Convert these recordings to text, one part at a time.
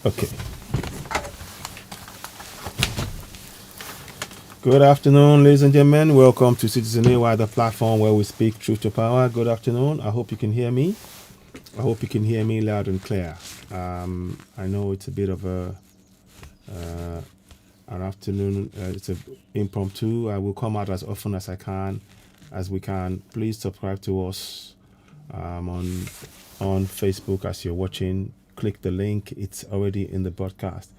Okay. Good afternoon, ladies and gentlemen. Welcome to Citizen AY, the platform where we speak truth to power. Good afternoon. I hope you can hear me. I hope you can hear me loud and clear. I know it's a bit of an afternoon. It's an impromptu. I will come out as often as I can, as we can. Please subscribe to us on Facebook as you're watching. Click the link. It's already in the broadcast.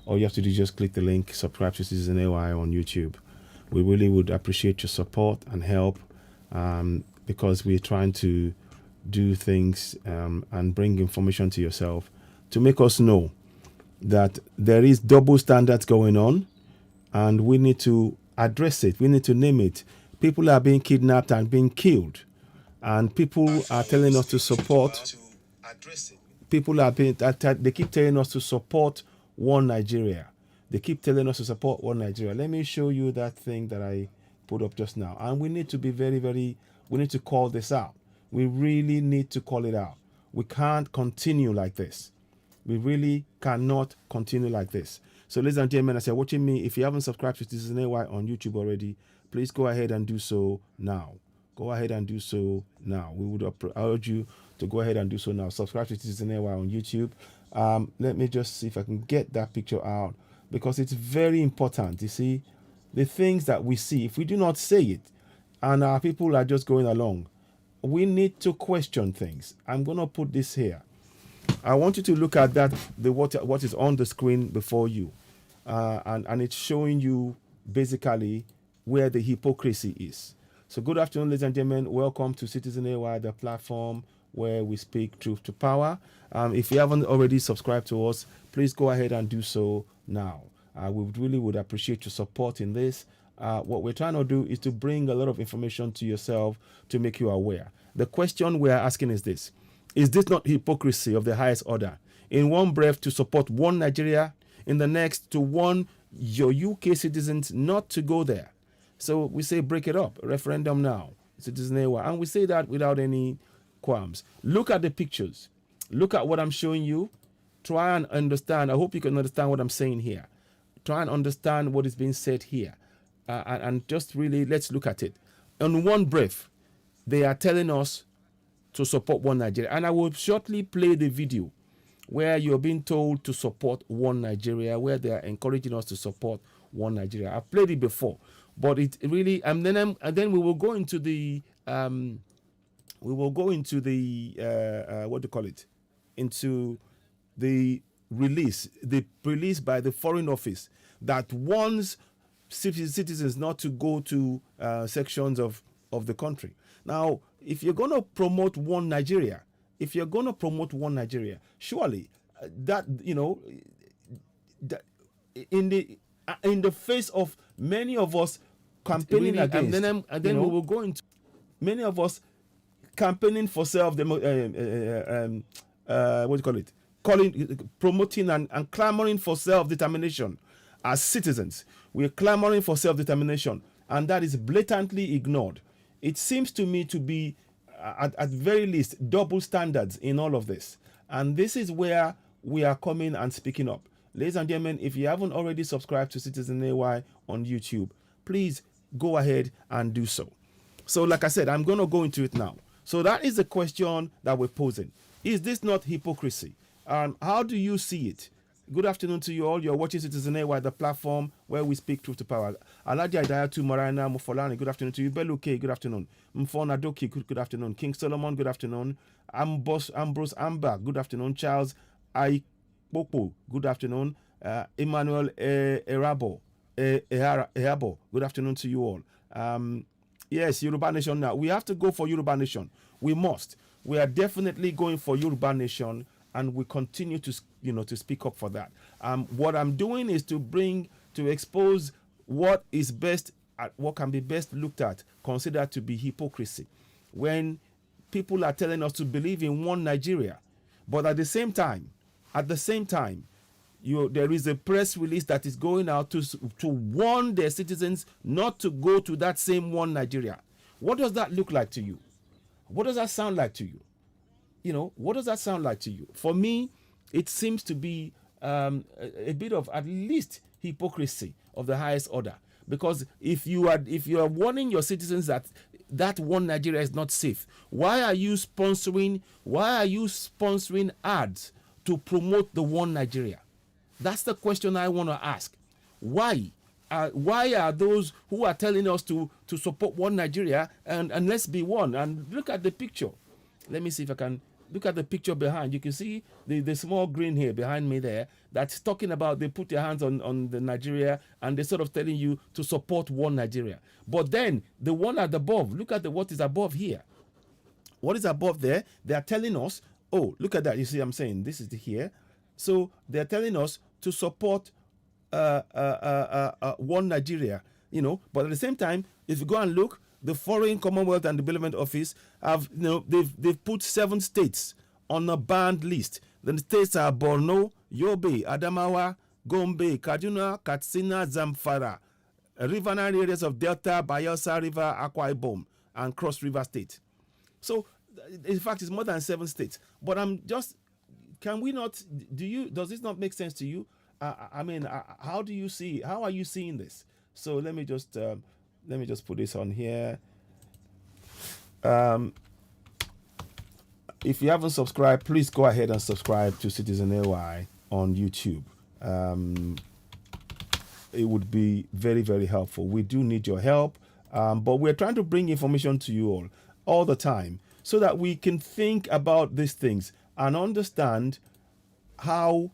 All you have to do is just click the link, subscribe to Citizen AY on YouTube. We really would appreciate your support and help because we're trying to do things and bring information to yourself to make us know that there is double standards going on and we need to address it. We need to name it. People are being kidnapped and being killed, and people are telling us to support. People are being, they keep telling us to support one Nigeria. They keep telling us to support one Nigeria. Let me show you that thing that I put up just now. And we need to be we need to call this out. We really need to call it out. We can't continue like this. We really cannot continue like this. So ladies and gentlemen, as you're watching me, if you haven't subscribed to Citizen AY on YouTube already, please go ahead and do so now. Go ahead and do so now. We would urge you to go ahead and do so now. Subscribe to Citizen AY on YouTube. Let me just see if I can get that picture out, because it's very important. You see, the things that we see, if we do not say it and our people are just going along, we need to question things. I'm going to put this here. I want you to look at that, what is on the screen before you. And it's showing you basically where the hypocrisy is. So good afternoon, ladies and gentlemen. Welcome to Citizen AY, the platform where we speak truth to power. If you haven't already subscribed to us, please go ahead and do so now. We really would appreciate your support in this. What we're trying to do is to bring a lot of information to yourself to make you aware. The question we are asking is this: is this not hypocrisy of the highest order? In one breath to support one Nigeria, in the next to warn your UK citizens not to go there. So we say break it up, referendum now, Citizen AY. And we say that without any qualms. Look at the pictures. Look at what I'm showing you. Try and understand. I hope you can understand what I'm saying here. Try and understand what is being said here. And just really, let's look at it. On one breath, they are telling us to support one Nigeria. And I will shortly play the video where you're being told to support one Nigeria, where they are encouraging us to support one Nigeria. I've played it before, but it really, and then we will go into the, what do you call it? Into the release by the Foreign Office that warns citizens not to go to sections of the country. Now, if you're going to promote one Nigeria, surely that, that in the face of many of us campaigning really against, and then we will go into many of us campaigning for promoting and clamoring for self-determination as citizens. We're clamoring for self-determination, and that is blatantly ignored. It seems to me to be, at very least, double standards in all of this. And this is where we are coming and speaking up. Ladies and gentlemen, if you haven't already subscribed to Citizen AY on YouTube, please go ahead and do so. So like I said, I'm going to go into it now. So that is the question that we're posing. Is this not hypocrisy? How do you see it? Good afternoon to you all. You're watching Citizen AY, the platform where we speak truth to power. Alaji Idayatu Marana Mufolani, good afternoon to you. Beluke, good afternoon. Mfona Doki, good afternoon. King Solomon, good afternoon. Ambrose Amber, good afternoon. Charles Aikpopo, good afternoon. Emmanuel Ehabo, good afternoon to you all. Yes, Yoruba Nation now. We have to go for Yoruba Nation. We must. We are definitely going for Yoruba Nation, and we continue to speak up for that. What I'm doing is to expose what is best, what can be best looked at, considered to be hypocrisy, when people are telling us to believe in one Nigeria, but at the same time, there is a press release that is going out to warn their citizens not to go to that same one Nigeria. What does that look like to you? What does that sound like to you? What does that sound like to you? For me, it seems to be a bit of at least hypocrisy of the highest order. Because if you are warning your citizens that one Nigeria is not safe, why are you sponsoring ads to promote the one Nigeria? That's the question I want to ask. Why are those who are telling us to support one Nigeria and let's be one? And look at the picture. Let me see if I can look at the picture behind. You can see the small green here behind me there. That's talking about they put their hands on the Nigeria and they're sort of telling you to support one Nigeria. But then the one at the above, look at what is above here. What is above there? They are telling us, oh, look at that. You see, I'm saying this is here. So they're telling us to support one Nigeria, But at the same time, if you go and look, the Foreign Commonwealth and Development Office have, they've put 7 states on a banned list. The states are Borno, Yobe, Adamawa, Gombe, Kaduna, Katsina, Zamfara, riverine areas of Delta, Bayelsa River, Akwa Ibom, and Cross River State. So, in fact, it's more than 7 states. But I'm just, can we not? Does this not make sense to you? How are you seeing this? So let me just put this on here. If you haven't subscribed, please go ahead and subscribe to Citizen AY on YouTube. It would be very, very helpful. We do need your help, but we're trying to bring information to you all the time so that we can think about these things and understand how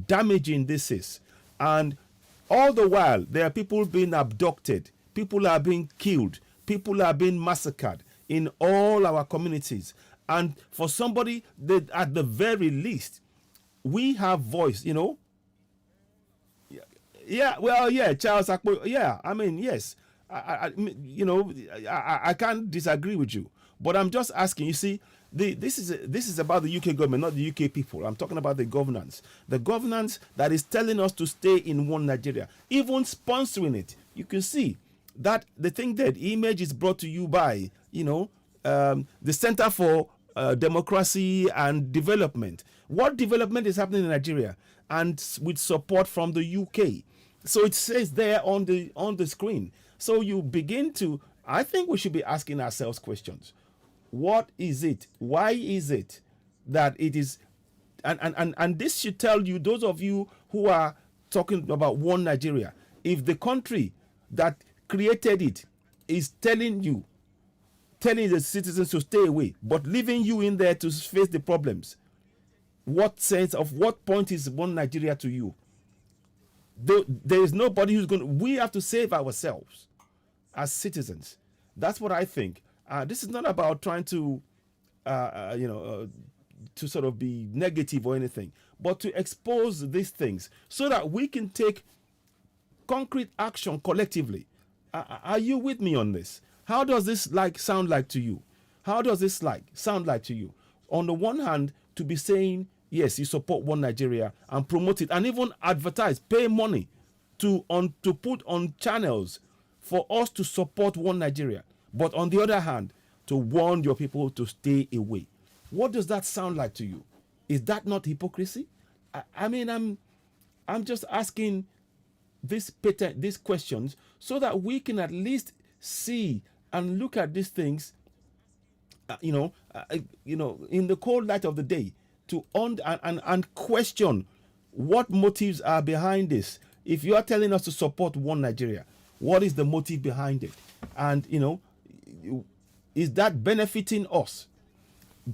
damaging this is. And all the while, there are people being abducted, people are being killed, people are being massacred in all our communities. And for somebody that, at the very least, we have voice, Yeah, well, yeah, Charles Akpo, yeah, yes. I can't disagree with you, but I'm just asking. You see, this is about the UK government, not the UK people. I'm talking about the governance that is telling us to stay in one Nigeria, even sponsoring it. You can see that the thing that image is brought to you by the Center for Democracy and Development. What development is happening in Nigeria, and with support from the UK. So it says there on the screen. So you begin to, I think we should be asking ourselves questions. What is it? Why is it that it is, and this should tell you, those of you who are talking about one Nigeria, if the country that created it is telling the citizens to stay away, but leaving you in there to face the problems, what point is one Nigeria to you? There is nobody who's we have to save ourselves as citizens. That's what I think. This is not about trying to, to sort of be negative or anything, but to expose these things so that we can take concrete action collectively. Are you with me on this? How does this sound like to you? How does this sound like to you? On the one hand, to be saying, yes, you support one Nigeria and promote it and even advertise, pay money to put on channels for us to support one Nigeria. But on the other hand, to warn your people to stay away. What does that sound like to you? Is that not hypocrisy? I'm just asking these questions so that we can at least see and look at these things, in the cold light of the day, and question what motives are behind this. If you are telling us to support one Nigeria, what is the motive behind it? And is that benefiting us?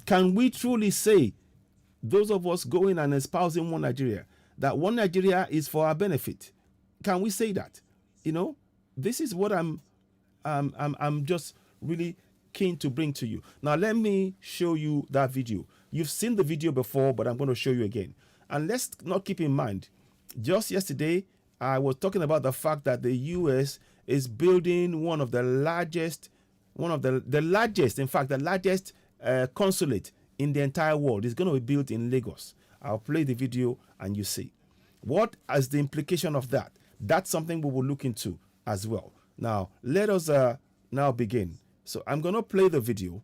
Can we truly say, those of us going and espousing one Nigeria, that one Nigeria is for our benefit? Can we say that? This is what I'm just really keen to bring to you. Now let me show you that video. You've seen the video before, but I'm going to show you again. And let's not keep in mind, just yesterday, I was talking about the fact that the US is building one of the largest, in fact, the largest consulate in the entire world is going to be built in Lagos. I'll play the video and you see. What is the implication of that? That's something we will look into as well. Now, let us now begin. So I'm going to play the video.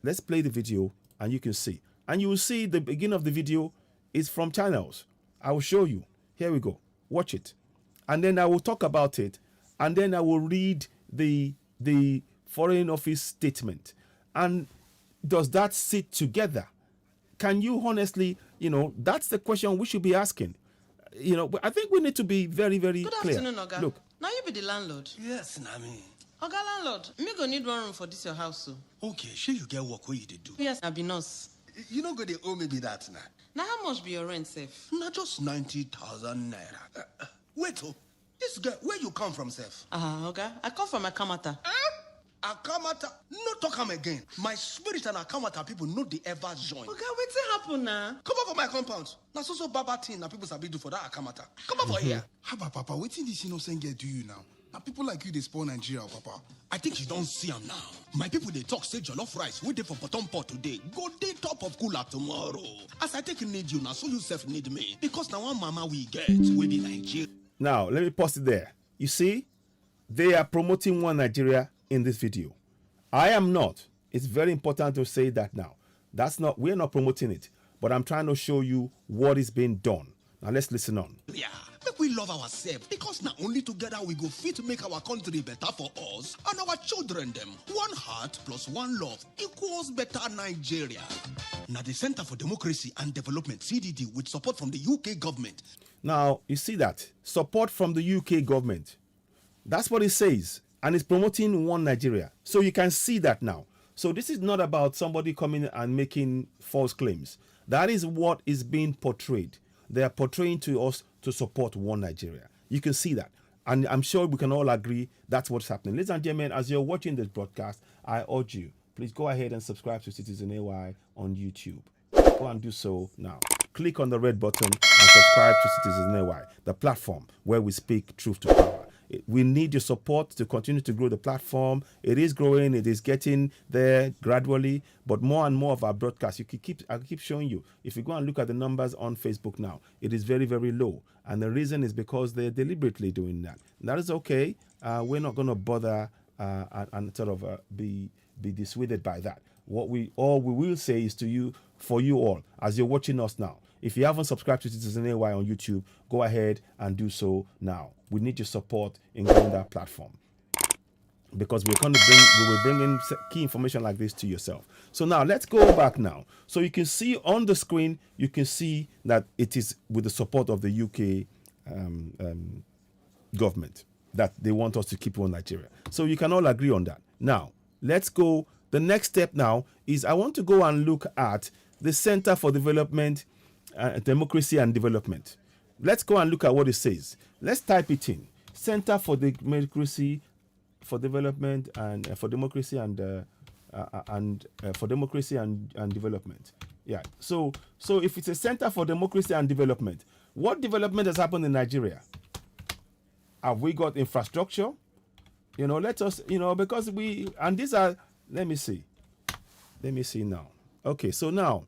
Let's play the video and you can see. And you will see the beginning of the video is from channels. I will show you. Here we go. Watch it. And then I will talk about it. And then I will read the Foreign Office statement. And does that sit together? Can you honestly, that's the question we should be asking. I think we need to be very, very clear. Good afternoon, Oga. Look. Now you be the landlord. Yes, Nami. Oga landlord, me go need one room for this your house, so. Okay, sure you get work where you do. Yes, I be nurse. You know, go they owe me be that now. Now how much be your rent, safe? Not just 90,000 naira. Wait, this girl, where you come from, Seth? Oga, I come from Akamata. Akamata, no talk am again. My spirit and Akamata people no they ever join. Oga, wetin happen now? Come over my compound. Now so baba thing na people sabi do for that Akamata. Come over here. Haba, Papa, wetin this innocent girl do you now? Now people like you, they spoil Nigeria, Papa. I think you don't see am now. My people they talk say jollof rice we dey for bottom pot today. Go dey top of cooler tomorrow. As I take need you now, so you self need me. Because now one mama we get we be Nigeria. Now let me pause it there. You see, they are promoting one Nigeria in this video. I am not. It's very important to say that now. We're not promoting it, but I'm trying to show you what is being done. Now let's listen on. Yeah, make we love ourselves because now only together we go fit to make our country better for us and our children them. One heart plus one love equals better Nigeria. Now the Center for Democracy and Development, CDD, with support from the UK government. Now, you see that. Support from the UK government. That's what it says. And it's promoting one Nigeria. So you can see that now. So this is not about somebody coming and making false claims. That is what is being portrayed. They are portraying to us to support one Nigeria. You can see that. And I'm sure we can all agree that's what's happening. Ladies and gentlemen, as you're watching this broadcast, I urge you, please go ahead and subscribe to Citizen AY on YouTube. Go and do so now. Click on the red button and subscribe to Citizen AY, the platform where we speak truth to power. We need your support to continue to grow the platform. It is growing. It is getting there gradually. But more and more of our broadcasts, I keep showing you. If you go and look at the numbers on Facebook now, it is very, very low. And the reason is because they're deliberately doing that. And that is okay. We're not going to bother and sort of be dissuaded by that. All we will say is to you, for you all, as you're watching us now, if you haven't subscribed to Citizen AY on YouTube, go ahead and do so now. We need your support in growing that platform because we will bring in key information like this to yourself. So now let's go back now. So you can see on the screen, you can see that it is with the support of the UK government that they want us to keep on Nigeria. So you can all agree on that. Now, let's go. The next step now is I want to go and look at the Center for Development, Democracy and Development. Let's go and look at what it says. Let's type it in. Center for Democracy, for Development, and for Democracy and for Democracy and Development. Yeah. So if it's a Center for Democracy and Development, what development has happened in Nigeria? Have we got infrastructure? Let us, because these are. Let me see now. Okay, so now.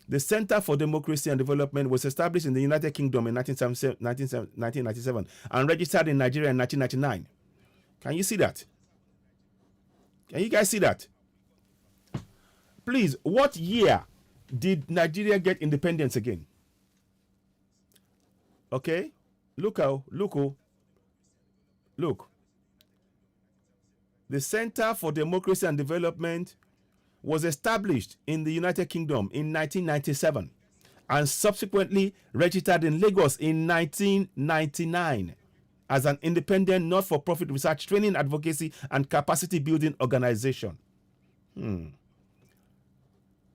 The Center for Democracy and Development was established in the United Kingdom in 1997 and registered in Nigeria in 1999. Can you see that? Can you guys see that? Please, what year did Nigeria get independence again? Okay? Look. The Center for Democracy and Development was established in the United Kingdom in 1997 and subsequently registered in Lagos in 1999 as an independent, not-for-profit research, training, advocacy, and capacity building organization. Can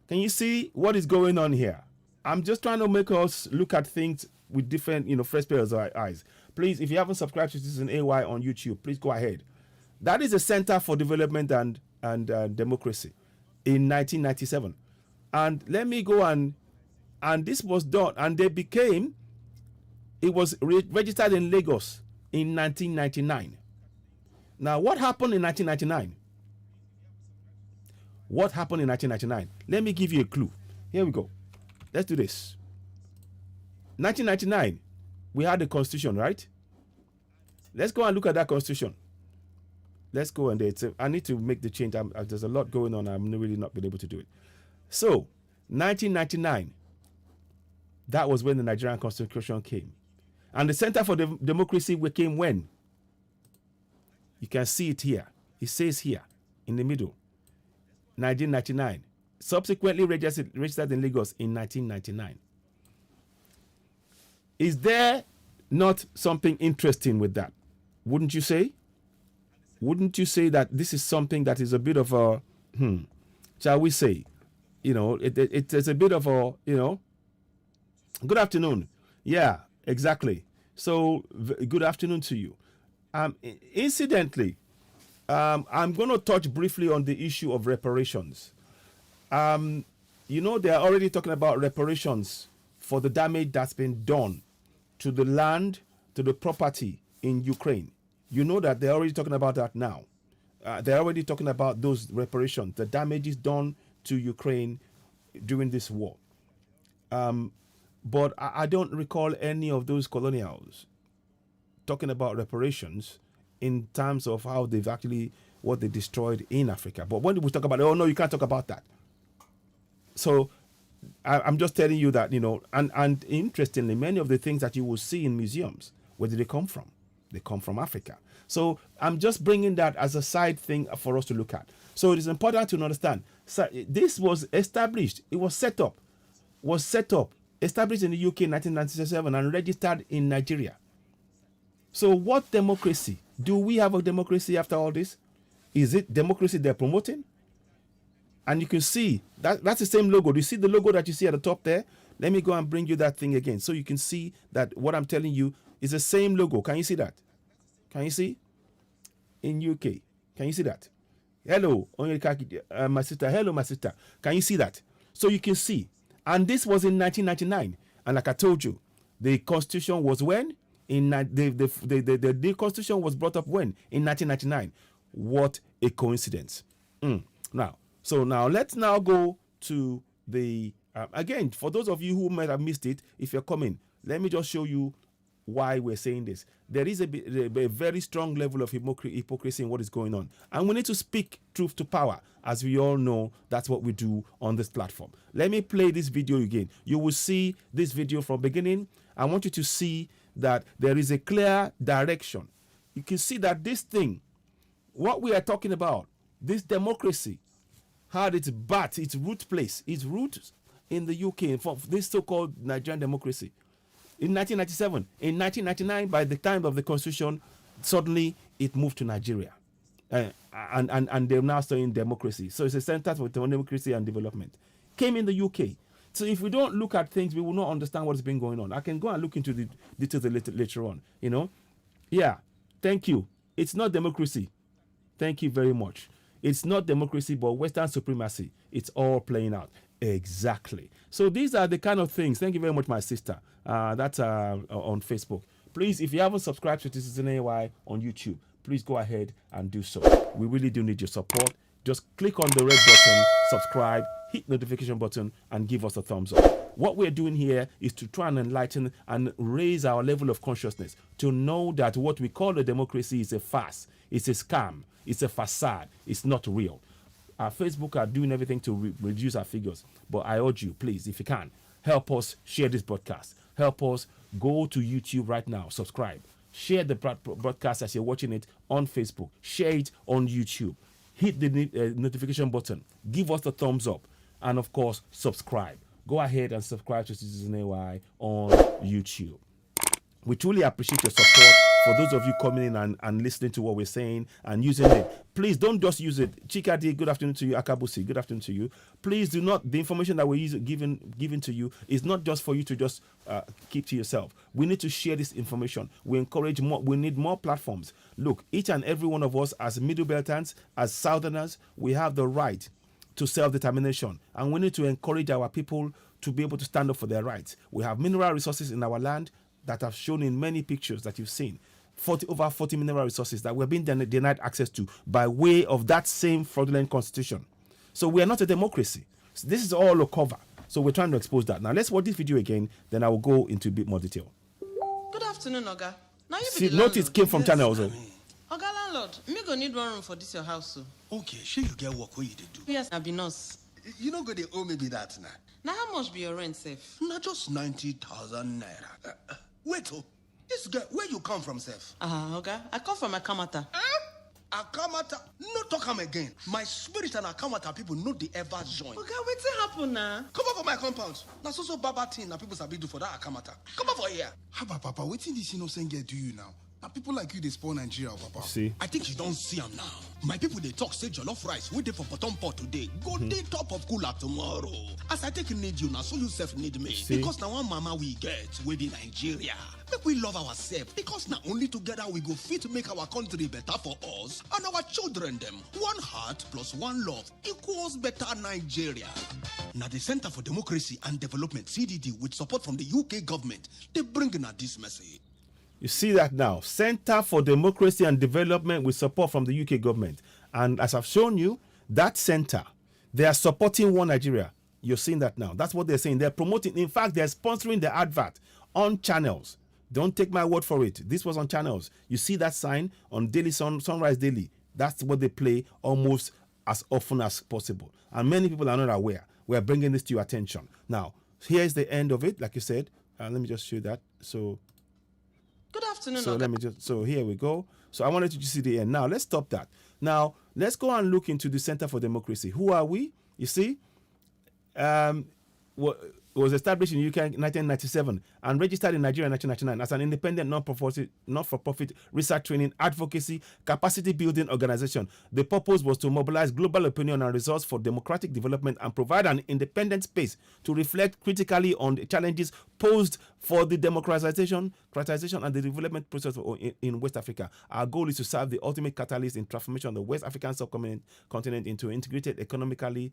you see what is going on here? I'm just trying to make us look at things with different, fresh pairs of eyes. Please, if you haven't subscribed to Citizen AY on YouTube, please go ahead. That is the Center for Development and Democracy in 1997. And let me go and this was done, and it was registered in Lagos in 1999. Now, what happened in 1999? What happened in 1999? Let me give you a clue. Here we go. Let's do this. 1999, we had the Constitution, right? Let's go and look at that Constitution. Let's go and I need to make the change. There's a lot going on. I'm really not been able to do it. So, 1999. That was when the Nigerian Constitution came. And the Center for Democracy came when? You can see it here. It says here in the middle, 1999. Subsequently registered in Lagos in 1999. Is there not something interesting with that? Wouldn't you say? Wouldn't you say that this is something that is a bit of a, shall we say, it is a bit of a, good afternoon. Yeah, exactly. So, good afternoon to you. Incidentally, I'm going to touch briefly on the issue of reparations. They are already talking about reparations for the damage that's been done to the land, to the property in Ukraine. You know that they're already talking about that now. They're already talking about those reparations, the damages done to Ukraine during this war. But I don't recall any of those colonials talking about reparations in terms of how they've actually, what they destroyed in Africa. But when we talk about it, oh no, you can't talk about that. So I'm just telling you that, and interestingly, many of the things that you will see in museums, where did they come from? They come from Africa. So I'm just bringing that as a side thing for us to look at. So it is important to understand. So this was established. It was set up, established in the UK in 1997 and registered in Nigeria. So what democracy? Do we have a democracy after all this? Is it democracy they're promoting? And you can see that's the same logo. Do you see the logo that you see at the top there? Let me go and bring you that thing again so you can see that what I'm telling you is the same logo. Can you see that? Can you see? In UK. Can you see that? Hello, my sister. Hello, my sister. Can you see that? So you can see. And this was in 1999. And like I told you, the Constitution was when? The Constitution was brought up when? In 1999. What a coincidence. Now let's now go to the again, for those of you who might have missed it, if you're coming, let me just show you why we're saying this. There is a very strong level of hypocrisy in what is going on, and we need to speak truth to power. As we all know, that's what we do on this platform. Let me play this video again. You will see this video from beginning. I want you to see that there is a clear direction. You can see that this thing, what we are talking about, this democracy, had its birth, its roots in the UK, for this so-called Nigerian democracy. In 1997, in 1999, by the time of the Constitution, suddenly it moved to Nigeria, and they're now studying democracy. So it's a center for democracy and development. Came in the UK. So if we don't look at things, we will not understand what has been going on. I can go and look into the details later on. Yeah. Thank you. It's not democracy. Thank you very much. It's not democracy, but Western supremacy. It's all playing out. Exactly. So these are the kind of things. Thank you very much, my sister. That's on Facebook. Please, if you haven't subscribed to Citizen AY on YouTube, please go ahead and do so. We really do need your support. Just click on the red button, subscribe, hit notification button, and give us a thumbs up. What we're doing here is to try and enlighten and raise our level of consciousness to know that what we call a democracy is a farce, it's a scam, it's a facade, it's not real. Our Facebook are doing everything to reduce our figures, but I urge you, please, if you can, help us share this broadcast. Help us go to YouTube right now, subscribe, share the broadcast as you're watching it on Facebook, share it on YouTube, hit the notification button, give us a thumbs up, and of course, subscribe. Go ahead and subscribe to Citizen AY on YouTube. We truly appreciate your support. For those of you coming in and listening to what we're saying and using it, please don't just use it. Chikadi, good afternoon to you. Akabusi, good afternoon to you. Please do not, the information that we're giving to you is not just for you to just keep to yourself. We need to share this information. We encourage more, we need more platforms. Look, each and every one of us as Middle Beltans, as Southerners, we have the right to self-determination, and we need to encourage our people to be able to stand up for their rights. We have mineral resources in our land that have shown in many pictures that you've seen. Over 40 mineral resources that we're being denied access to by way of that same fraudulent constitution. So we are not a democracy. So this is all a cover. So we're trying to expose that. Now let's watch this video again, then I will go into a bit more detail. Good afternoon, Oga. Now you See, be the notice landlord. came from China also. Oga landlord, me go need one room for this your house. So. Okay, sure you get work where you dey do. Yes, I be nurse. You know, go they owe me be that now. Now how much be your rent, Sef? Not just 90,000 naira. Wait, oh, this girl, where you come from, Sef? Oga, I come from Akamata. Akamata, no talk am again. My spirit and Akamata people know they ever join. Oga, wetin happen now? Come over for my compound. Now so baba thing that people sabi do for that Akamata. Come over here. Haba, Papa, wetin this innocent girl do you now? Now people like you, they spoil Nigeria, Papa. See? I think you don't see am now. My people they talk say jollof rice we dey for bottom pot today. Go dey top of cooler tomorrow. As I take need you now, so you self need me. See? Because now one mama we get we be Nigeria. Make we love ourselves because now only together we go fit make our country better for us and our children them. One heart plus one love equals better Nigeria. Now the Center for Democracy and Development CDD with support from the UK government they bring in this message. You see that now. Center for Democracy and Development with support from the UK government. And as I've shown you, that center, they are supporting One Nigeria. You're seeing that now. That's what they're saying. They're promoting. In fact, they're sponsoring the advert on channels. Don't take my word for it. This was on channels. You see that sign on Daily Sunrise Daily. That's what they play almost as often as possible. And many people are not aware. We're bringing this to your attention. Now, here's the end of it. Like you said, let me just show that. Good afternoon, So Oga. let me just, so here we go. So I wanted you to see the end. Now let's stop that. Now let's go and look into the Center for Democracy. Who are we? You see, was established in UK in 1997 and registered in Nigeria in 1999 as an independent not-for-profit research training, advocacy, capacity building organization. The purpose was to mobilize global opinion and resource for democratic development and provide an independent space to reflect critically on the challenges posed for the democratization and the development process in West Africa. Our goal is to serve the ultimate catalyst in transformation of the West African subcontinent into an integrated, economically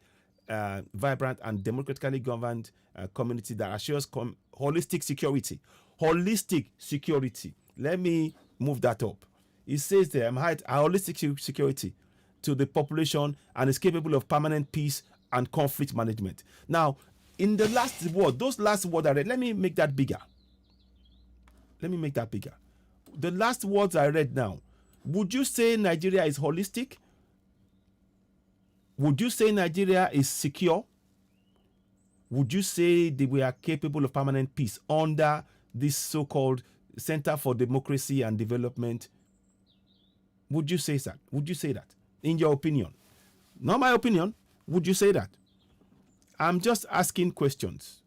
vibrant and democratically governed community that assures holistic security. Holistic security. Let me move that up. It says there, holistic security to the population and is capable of permanent peace and conflict management. Now, in the last word, those last words I read, let me make that bigger. The last words I read now, would you say Nigeria is holistic? Would you say Nigeria is secure? Would you say that we are capable of permanent peace under this so-called Center for Democracy and Development? Would you say that? Would you say that? In your opinion? Not my opinion. Would you say that? I'm just asking questions.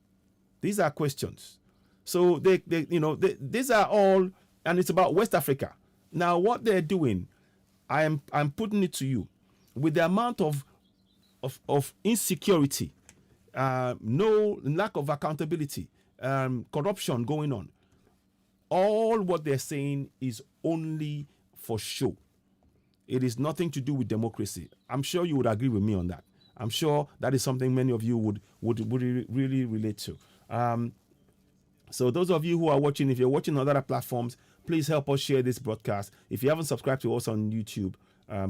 These are questions. So these are all, and it's about West Africa. Now, what they're doing, I'm putting it to you, with the amount of insecurity, no lack of accountability, corruption going on. All what they're saying is only for show. It is nothing to do with democracy. I'm sure you would agree with me on that. I'm sure that is something many of you would really relate to. So those of you who are watching, if you're watching on other platforms, please help us share this broadcast. If you haven't subscribed to us on YouTube,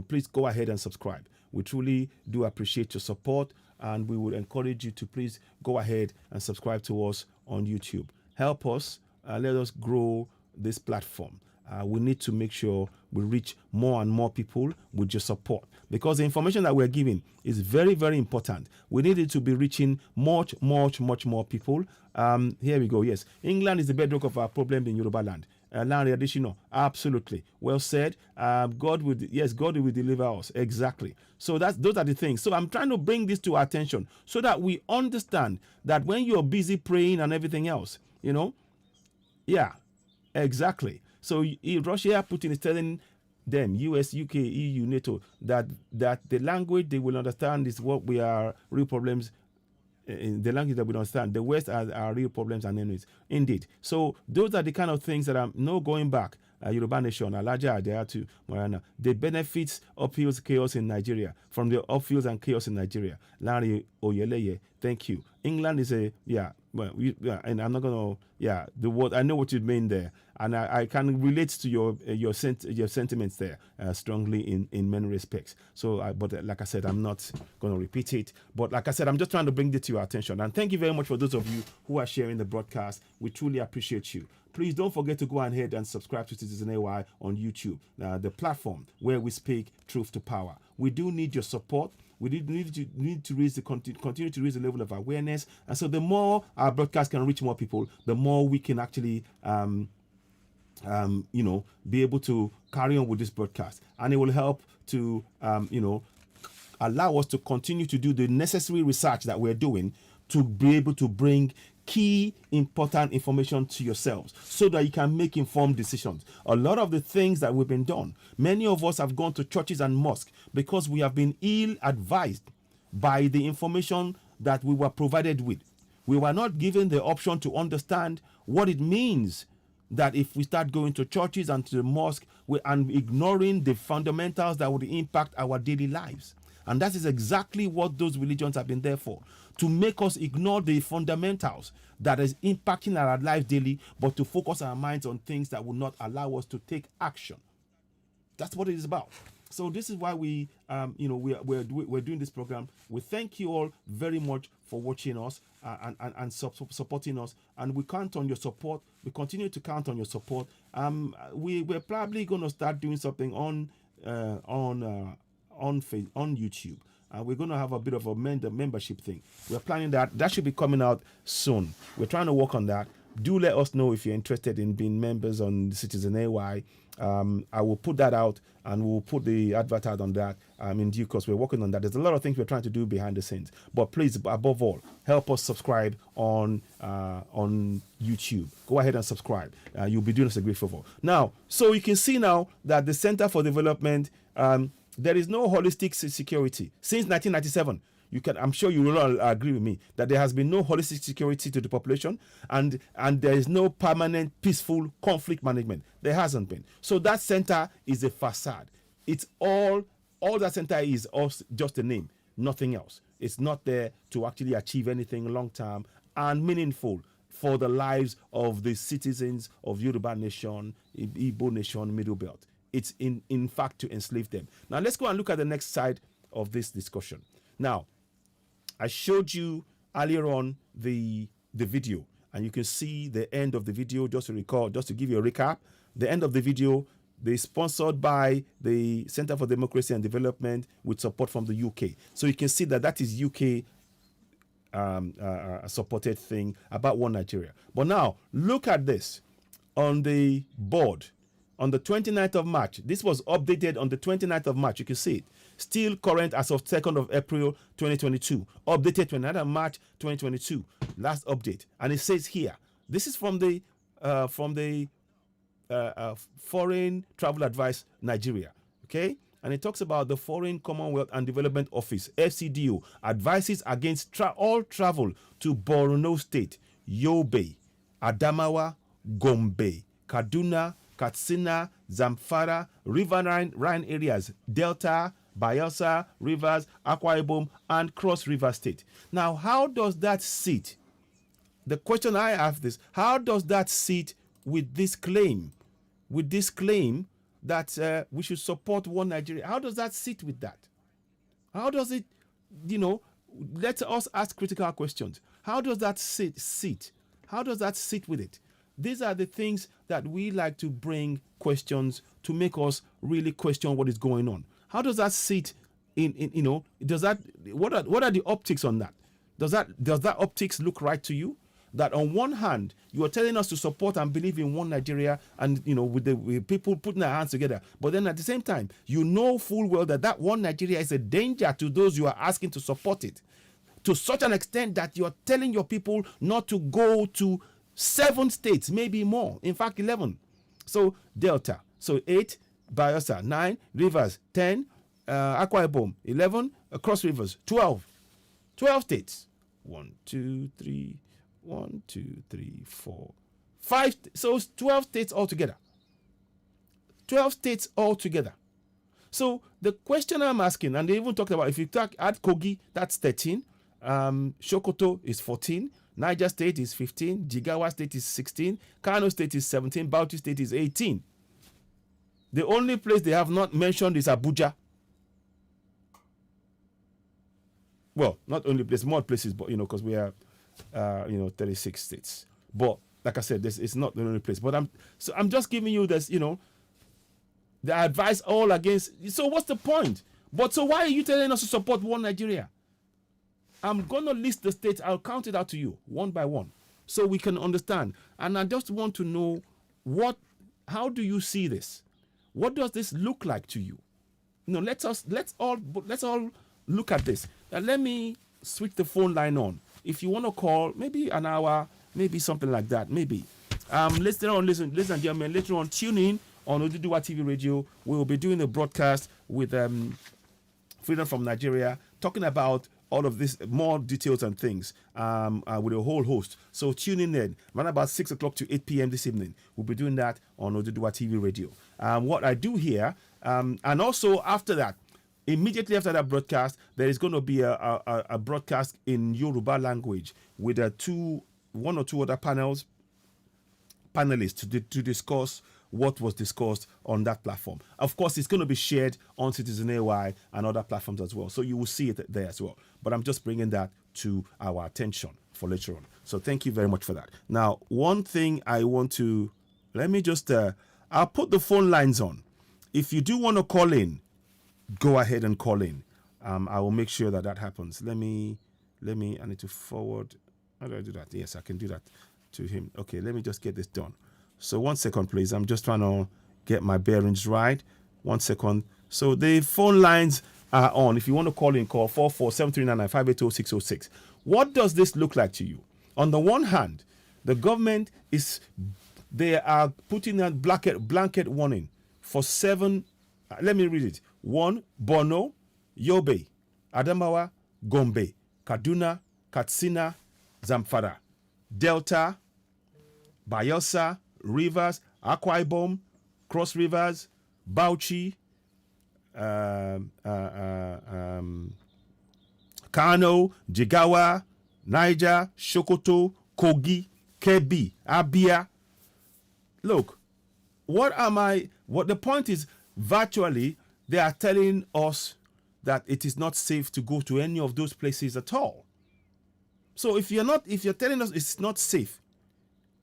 please go ahead and subscribe. We truly do appreciate your support, and we would encourage you to please go ahead and subscribe to us on YouTube. Help us, let us grow this platform. We need to make sure we reach more and more people with your support, because the information that we're giving is very, very important. We need it to be reaching much more people. Here we go. Yes, England is the bedrock of our problem in Yoruba land. Larry Additional, absolutely well said. God will deliver us. Exactly. So those are the things. So I'm trying to bring this to our attention so that we understand that when you're busy praying and everything else, yeah, exactly. So Russia, Putin is telling them, US, UK, EU, NATO, that the language they will understand is what we are real problems. In the language that we don't understand, the West are real problems and enemies. Indeed. So those are the kind of things that are no going back. Yoruba Nation, Alaja Adeatu, Morana. The benefits upheavals chaos in Nigeria, from the upheavals and chaos in Nigeria. Larry Oyeleye, thank you. England is and I'm not gonna, the word, I know what you mean there, and I can relate to your sentiments there strongly in many respects. So, but like I said, I'm not gonna repeat it. But like I said, I'm just trying to bring this to your attention. And thank you very much for those of you who are sharing the broadcast. We truly appreciate you. Please don't forget to go ahead and subscribe to Citizen AY on YouTube, the platform where we speak truth to power. We do need your support. We need to raise the continue to raise the level of awareness, and so the more our broadcast can reach more people, the more we can actually be able to carry on with this broadcast, and it will help to allow us to continue to do the necessary research that we're doing to be able to bring key important information to yourselves so that you can make informed decisions. A lot of the things that we've been done, many of us have gone to churches and mosques because we have been ill advised by the information that we were provided with. We were not given the option to understand what it means that if we start going to churches and to the mosque and ignoring the fundamentals that would impact our daily lives. And that is exactly what those religions have been there for, to make us ignore the fundamentals that is impacting our lives daily, but to focus our minds on things that will not allow us to take action. That's what it is about. So this is why we're doing this program. We thank you all very much for watching us and supporting us, and we count on your support. We continue to count on your support. We're probably going to start doing something on YouTube. We're going to have a bit of a membership thing. We're planning that should be coming out soon. We're trying to work on that. Do let us know if you're interested in being members on Citizen AY. I will put that out, and we'll put the advert out on that in due course. We're working on that. There's a lot of things we're trying to do behind the scenes, but please, above all, help us subscribe on YouTube. Go ahead and subscribe. You'll be doing us a great favor. Now, so you can see now that the Center for Development, there is no holistic security since 1997. I'm sure you will all agree with me that there has been no holistic security to the population, and there is no permanent peaceful conflict management. There hasn't been. So that center is a facade. It's all that center is just a name, nothing else. It's not there to actually achieve anything long term and meaningful for the lives of the citizens of Yoruba Nation, Igbo Nation, Middle Belt. It's in fact to enslave them. Now let's go and look at the next side of this discussion. Now, I showed you earlier on the video, and you can see the end of the video. Just to give you a recap, the end of the video, they sponsored by the Center for Democracy and Development with support from the UK. So you can see that is UK supported thing about One Nigeria. But now look at this on the board. On the 29th of March, this was updated on the 29th of March. You can see it. Still current as of 2nd of April 2022. Updated 29th of March 2022. Last update. And it says here, this is from the Foreign Travel Advice Nigeria. Okay? And it talks about the Foreign Commonwealth and Development Office, FCDO, advises against all travel to Borno State, Yobe, Adamawa, Gombe, Kaduna, Katsina, Zamfara, Riverine areas, Delta, Bayelsa, Rivers, Akwa Ibom, and Cross River State. Now, how does that sit? The question I have is, how does that sit with this claim? With this claim that we should support One Nigeria. How does that sit with that? How does it, let us ask critical questions. How does that sit? How does that sit with it? These are the things that we like to bring questions to make us really question what is going on. How does that sit does that, what are the optics on that? Does that optics look right to you? That on one hand, you are telling us to support and believe in One Nigeria and, with people putting their hands together. But then at the same time, you know full well that One Nigeria is a danger to those you are asking to support it. To such an extent that you're telling your people not to go to 7 states, maybe more. In fact, 11. So Delta. So 8, Bayelsa 9, Rivers 10, Akwa Ibom 11, Cross Rivers 12. 12 states. 1, 2, 3, 1, 2, 3, 4, 5. So 12 states altogether. 12 states altogether. So the question I'm asking, and they even talked about, if you add Kogi, that's 13. Sokoto is 14. Niger State is 15, Jigawa State is 16, Kano State is 17, Bauchi State is 18. The only place they have not mentioned is Abuja. Well, not only place, more places, but because we have 36 states. But like I said, it's not the only place. But I'm just giving you this, the advice all against. So what's the point? But so why are you telling us to support one Nigeria? I'm going to list the states. I'll count it out to you one by one so we can understand. And I just want to know how do you see this? What does this look like to you? Let's all look at this. Let me switch the phone line on. If you want to call, maybe an hour, maybe something like that, maybe. Listen, ladies and gentlemen, later on, tune in on Oduduwa TV Radio. We will be doing a broadcast with Freedom from Nigeria, talking about all of this, more details and things with a whole host. So tune in then, around about 6 o'clock to 8 p.m. this evening. We'll be doing that on Oduduwa TV Radio. What I do here, and also after that, immediately after that broadcast, there is going to be a broadcast in Yoruba language with one or two other panelists to discuss what was discussed on that platform. Of course, it's going to be shared on Citizen AY and other platforms as well. So you will see it there as well. But I'm just bringing that to our attention for later on. So thank you very much for that. Now, one thing I want to, let me just, I'll put the phone lines on. If you do want to call in, go ahead and call in. I will make sure that happens. I need to forward. How do I do that? Yes, I can do that to him. Okay, let me just get this done. So 1 second, please. I'm just trying to get my bearings right. 1 second. So the phone lines are on. If you want to call in, call 4473995800606. What does this look like to you? On the one hand, the government they are putting a blanket warning for 7. Let me read it. 1, Borno, Yobe, Adamawa, Gombe, Kaduna, Katsina, Zamfara, Delta, Bayelsa, Rivers, Akwa Ibom, Cross Rivers, Bauchi, Kano, Jigawa, Niger, Sokoto, Kogi, Kebbi, Abia. Look, what the point is, virtually, they are telling us that it is not safe to go to any of those places at all. So if you're telling us it's not safe,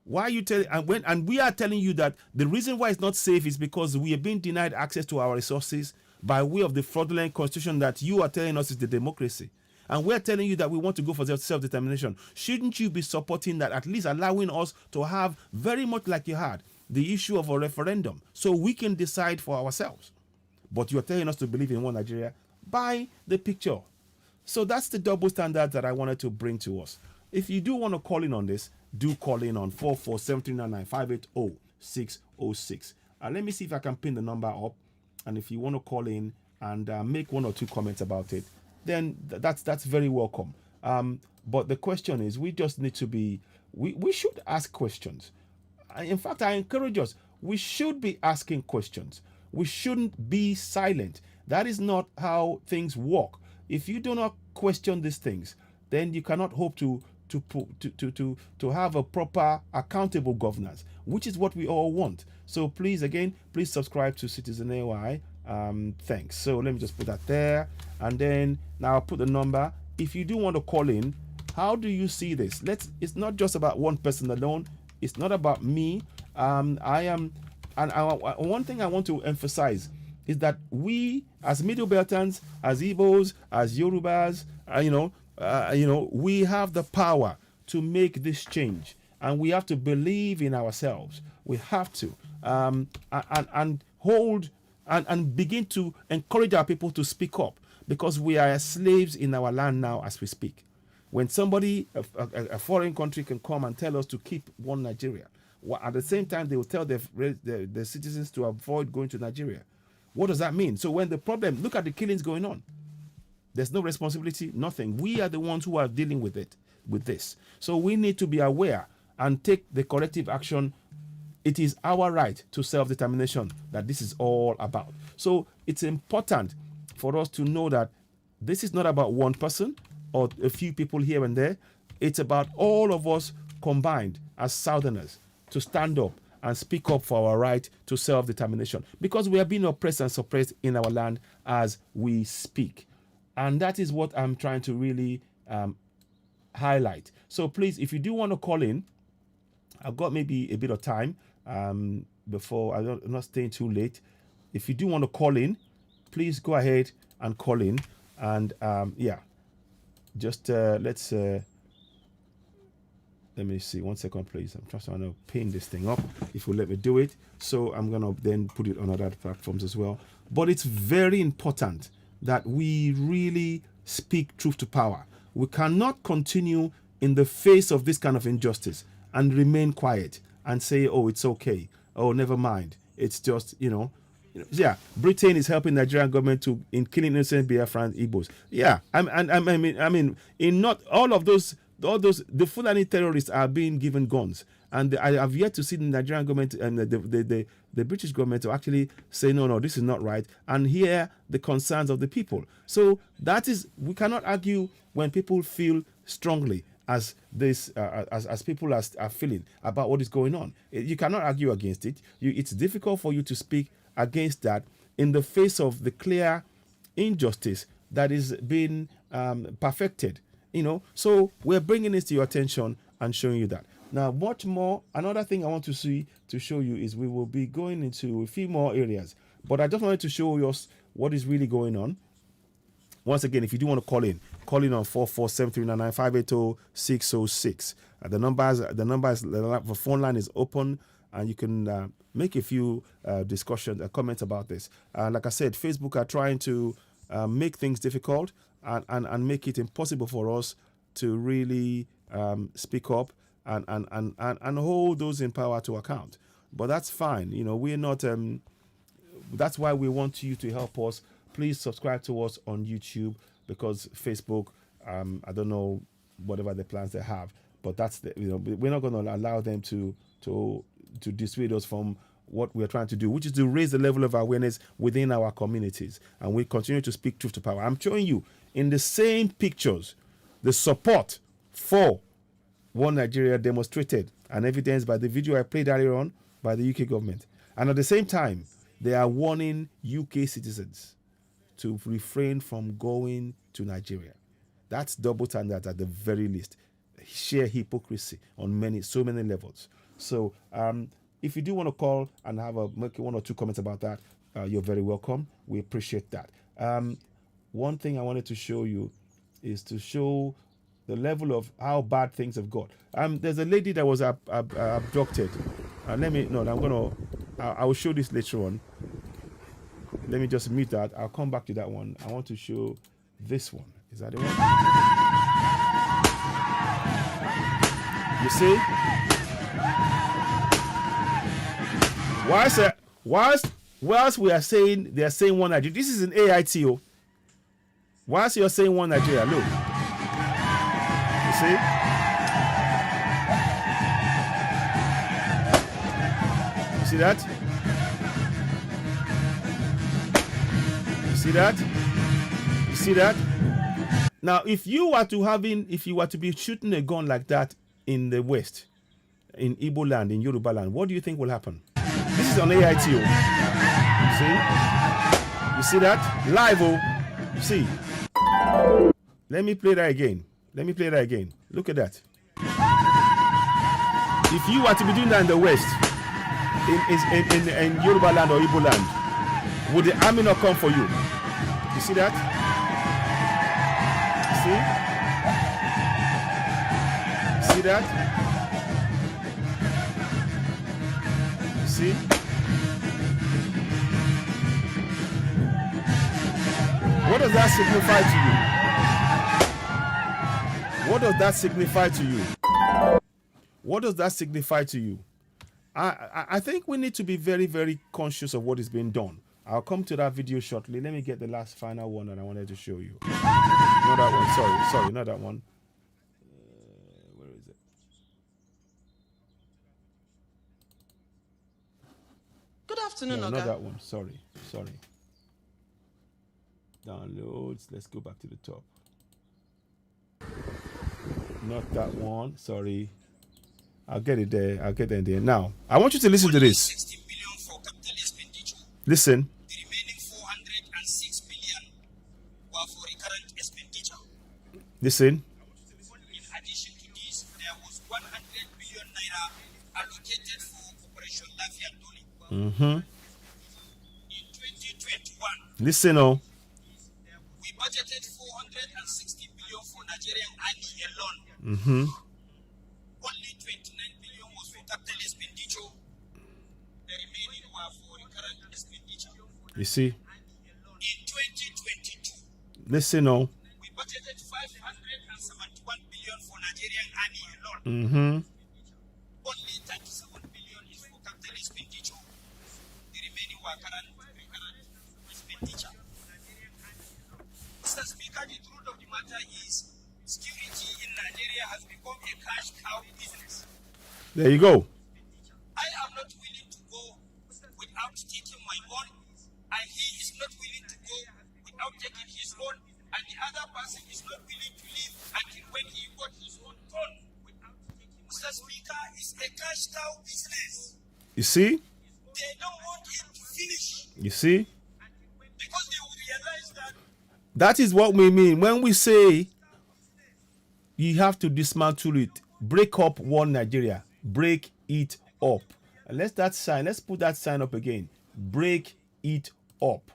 why are you telling, and we are telling you that the reason why it's not safe is because we are being denied access to our resources by way of the fraudulent constitution that you are telling us is the democracy. And we're telling you that we want to go for self-determination. Shouldn't you be supporting that, at least allowing us to have, very much like you had, the issue of a referendum so we can decide for ourselves? But you're telling us to believe in one Nigeria. Buy the picture. So that's the double standard that I wanted to bring to us. If you do want to call in on this, do call in on 4473995800606. Let me see if I can pin the number up. And if you want to call in and make 1 or 2 comments about it, then that's very welcome. But the question is, we just need to be, we should ask questions. In fact, I encourage us, we should be asking questions. We shouldn't be silent. That is not how things work. If you do not question these things, then you cannot hope to have a proper, accountable governance, which is what we all want. So please subscribe to Citizen AY. Thanks. So let me just put that there, and then now I'll put the number. If you do want to call in, how do you see this? It's not just about one person alone. It's not about me. One thing I want to emphasize is that we, as Middle Beltans, as Igbos, as Yorubas, we have the power to make this change, and we have to believe in ourselves. We have to and hold and begin to encourage our people to speak up, because we are slaves in our land now as we speak. When somebody, a foreign country, can come and tell us to keep one Nigeria, at the same time they will tell their citizens to avoid going to Nigeria. What does that mean? So when the problem, look at the killings going on. There's no responsibility, nothing. We are the ones who are dealing with this. So we need to be aware and take the corrective action. It is our right to self-determination that this is all about. So it's important for us to know that this is not about one person or a few people here and there. It's about all of us combined as Southerners to stand up and speak up for our right to self-determination, because we are being oppressed and suppressed in our land as we speak. And that is what I'm trying to really highlight. So please, if you do want to call in, I've got maybe a bit of time before, I'm not staying too late. If you do want to call in, please go ahead and call in. And yeah, just let's let me see 1 second, please. I'm just trying to pin this thing up if you let me do it. So I'm gonna then put it on other platforms as well. But it's very important that we really speak truth to power. We cannot continue in the face of this kind of injustice and remain quiet and say, oh, it's okay. Oh, never mind. It's just, yeah, Britain is helping Nigerian government in killing innocent Biafran Igbos. Yeah, I mean, in not all those, the Fulani terrorists are being given guns, and I have yet to see the Nigerian government and the British government to actually say no, this is not right, and hear the concerns of the people. So that is, we cannot argue when people feel strongly as this as people are feeling about what is going on. You cannot argue against it. It's difficult for you to speak against that in the face of the clear injustice that is being perfected. So we're bringing this to your attention and showing you that. Now, much more, another thing I want to show you is we will be going into a few more areas, but I just wanted to show you what is really going on. Once again, if you do want to call in on 447399580-606. The phone line is open, and you can make a few discussions, comments about this. Like I said, Facebook are trying to make things difficult and make it impossible for us to really speak up and hold those in power to account. But that's fine. We're not. That's why we want you to help us. Please subscribe to us on YouTube, because Facebook, I don't know whatever the plans they have, but that's we're not going to allow them to dissuade us from what we're trying to do, which is to raise the level of awareness within our communities, and we continue to speak truth to power. I'm showing you in the same pictures the support for One Nigeria demonstrated and evidenced by the video I played earlier on by the UK government, and at the same time they are warning UK citizens to refrain from going to Nigeria. That's double standard at the very least. Sheer hypocrisy on so many levels. So if you do want to call and make one or two comments about that, you're very welcome. We appreciate that. One thing I wanted to show you is to show the level of how bad things have got. There's a lady that was abducted. I will show this later on. Let me just mute that. I'll come back to that one. I want to show this one. Is that the one? You see? Whilst we are saying, they are saying One Nigeria. This is an AITO. Whilst you're saying One Nigeria, look. You see? You see that? See that? You see that? Now, if you were to be shooting a gun like that in the West, in Igbo land, in Yoruba land, what do you think will happen? This is on AITO. You see that? Live, you see? Let me play that again. Look at that. If you were to be doing that in the West, in Yoruba land or Igbo land, would the army not come for you? You see that? See that? You see? What does that signify to you? What does that signify to you? What does that signify to you? I think we need to be very, very conscious of what is being done. I'll come to that video shortly. Let me get the last final one that I wanted to show you. Not that one. Sorry, not that one. Where is it? Good afternoon, No, Oga. not that one. Sorry. Downloads. Let's go back to the top. Not that one. Sorry. I'll get it there. I'll get it in there. Now, I want you to listen to this. 60 billion for capital expenditure. Listen. The remaining 406 billion were for recurrent expenditure. Listen. In addition to this, there was 100 billion naira allocated for Operation Lafia Doli. In 2021, Listen, oh. there Only 29 billion was for capital expenditure. The remaining were for recurrent expenditure. You see? In 2022, Listen, oh. we budgeted 571 billion for Nigerian army alone. Only 37 billion is for capital expenditure. The remaining were recurrent expenditure. Mr. Speaker, the truth of the matter is security in Nigeria has become a cash cow business. There you go. I am not willing to go without taking my own, and he is not willing to go without taking his own, and the other person is not willing to leave until when he got his own turn. Mr. Speaker, it's a cash cow business. You see? They don't want it to finish You see? because they will realize that That is what we mean when we say you have to dismantle it. Break up one Nigeria. Break it up. And let's put that sign up again. Break it up.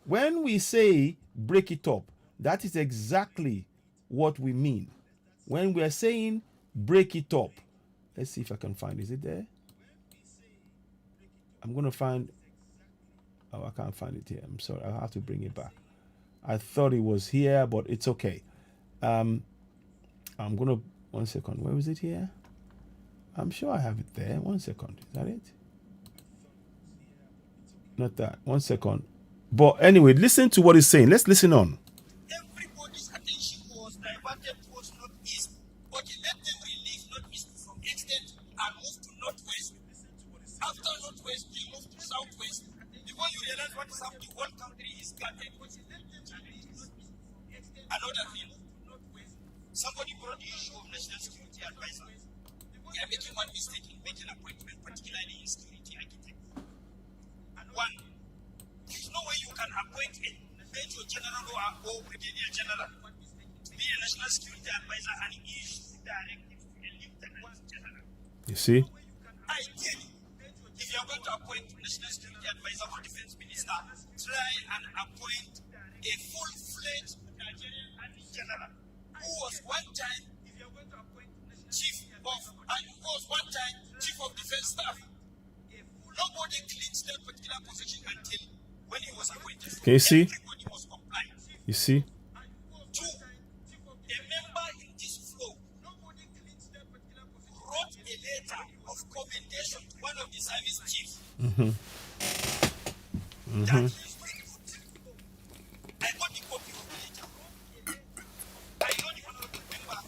When we say break it up, that is exactly what we mean. When we are saying break it up, let's see if I can find, is it there? I'm going to find, oh, I can't find it here. I'm sorry, I'll have to bring it back. I thought it was here, but it's okay. I'm going to, one second, where is it here? I'm sure I have it there. One second, is that it? Not that, one second. But anyway, listen to what he's saying. Let's listen on. everybody's attention was diverted towards northeast, but he let them relieve northeast to some extent and move to northwest. After northwest, they moved to southwest. Before you realize what is happening, the whole country is scattered. Another thing, somebody brought the issue of national security advisor. We are making one mistake in making appointment, particularly in security architect. One, there's no way you can appoint a major general or brigadier general to be a national security advisor and issue directives to a lieutenant general. You see? Ideally, if you are going to appoint national security advisor or defense minister, try and appoint a full-fledged Nigerian army general who was one time chief of defense staff. Nobody cleans that particular position until when he was appointed. Can you see? Everybody was compliant. You see? Two, a member in this flow wrote a letter of commendation to one of the service chiefs. That is very good. I got the copy of the letter. I know the honorable member,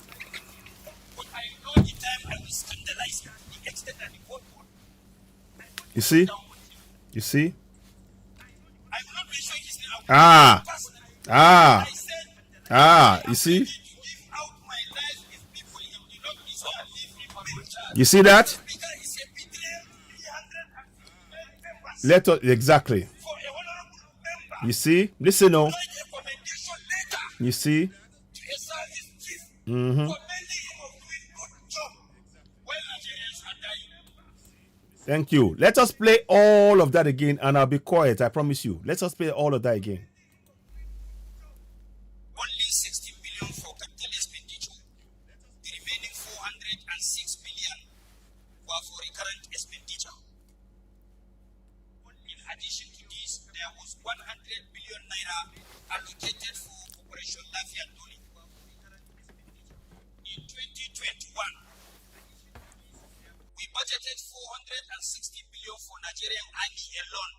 but I know the time I was scandalized, the extent that the court would. You see? You see? I will not mention his name. Ah. Personally, Ah. I said, You see? to give out my life if people in the not deserve leave me for my child. You see that? Because it's a betrayal, 359 members Let us, exactly. for a honorable member. You see? Listen, oh. Write a commendation letter You see? to a service chief commending him of doing good job while Nigerians are dying. Thank you. Let us play all of that again and I'll be quiet. I promise you. Let us play all of that again. Only 16 billion for capital expenditure. The remaining 406 billion were for recurrent expenditure. In addition to this, there was 100 billion naira allocated for Operation Lafia Doli. In 2021, we budgeted 460 billion for Nigerian army alone.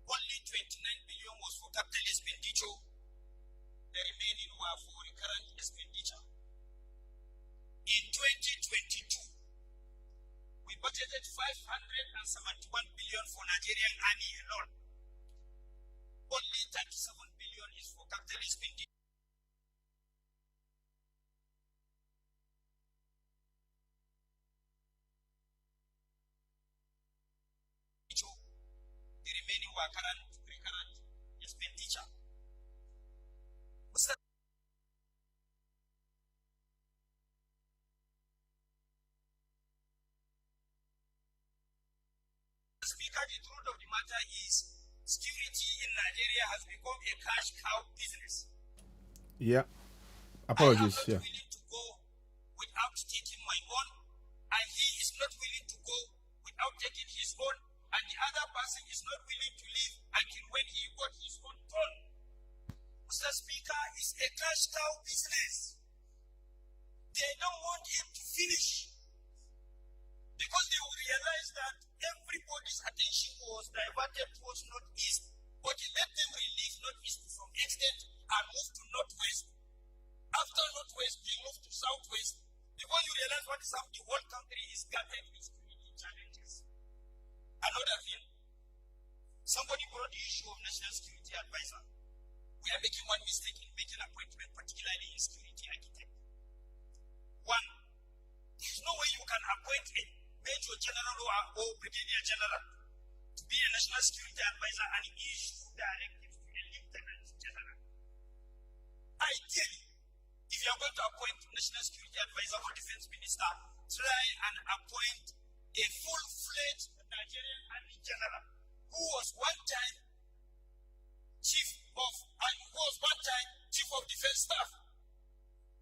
Only 29 billion was for capital expenditure. The remaining were for recurrent expenditure. In 2022, we budgeted 571 billion for Nigerian army alone. Only 37 billion is for capital expenditure. The remaining were recurrent expenditure. Mr. Speaker, the truth of the matter is security in Nigeria has become a cash cow business. Yeah. I am Apologies. not Yeah. willing to They don't want him to finish because they will realize that everybody's attention was diverted towards northeast, but he let them relieve northeast to some extent and move to northwest. After northwest, they move to southwest. Before you realize what is happening, the whole country is gutted with security challenges. Another thing, somebody brought the issue of national security advisor. We are making one mistake in making appointment, particularly in security architect. One, there's no way you can appoint a major general or brigadier general to be a national security advisor and issue directives to a lieutenant general. Ideally, if you are going to appoint national security advisor or defense minister, try and appoint a full-fledged Nigerian army general who was one time chief of defense staff.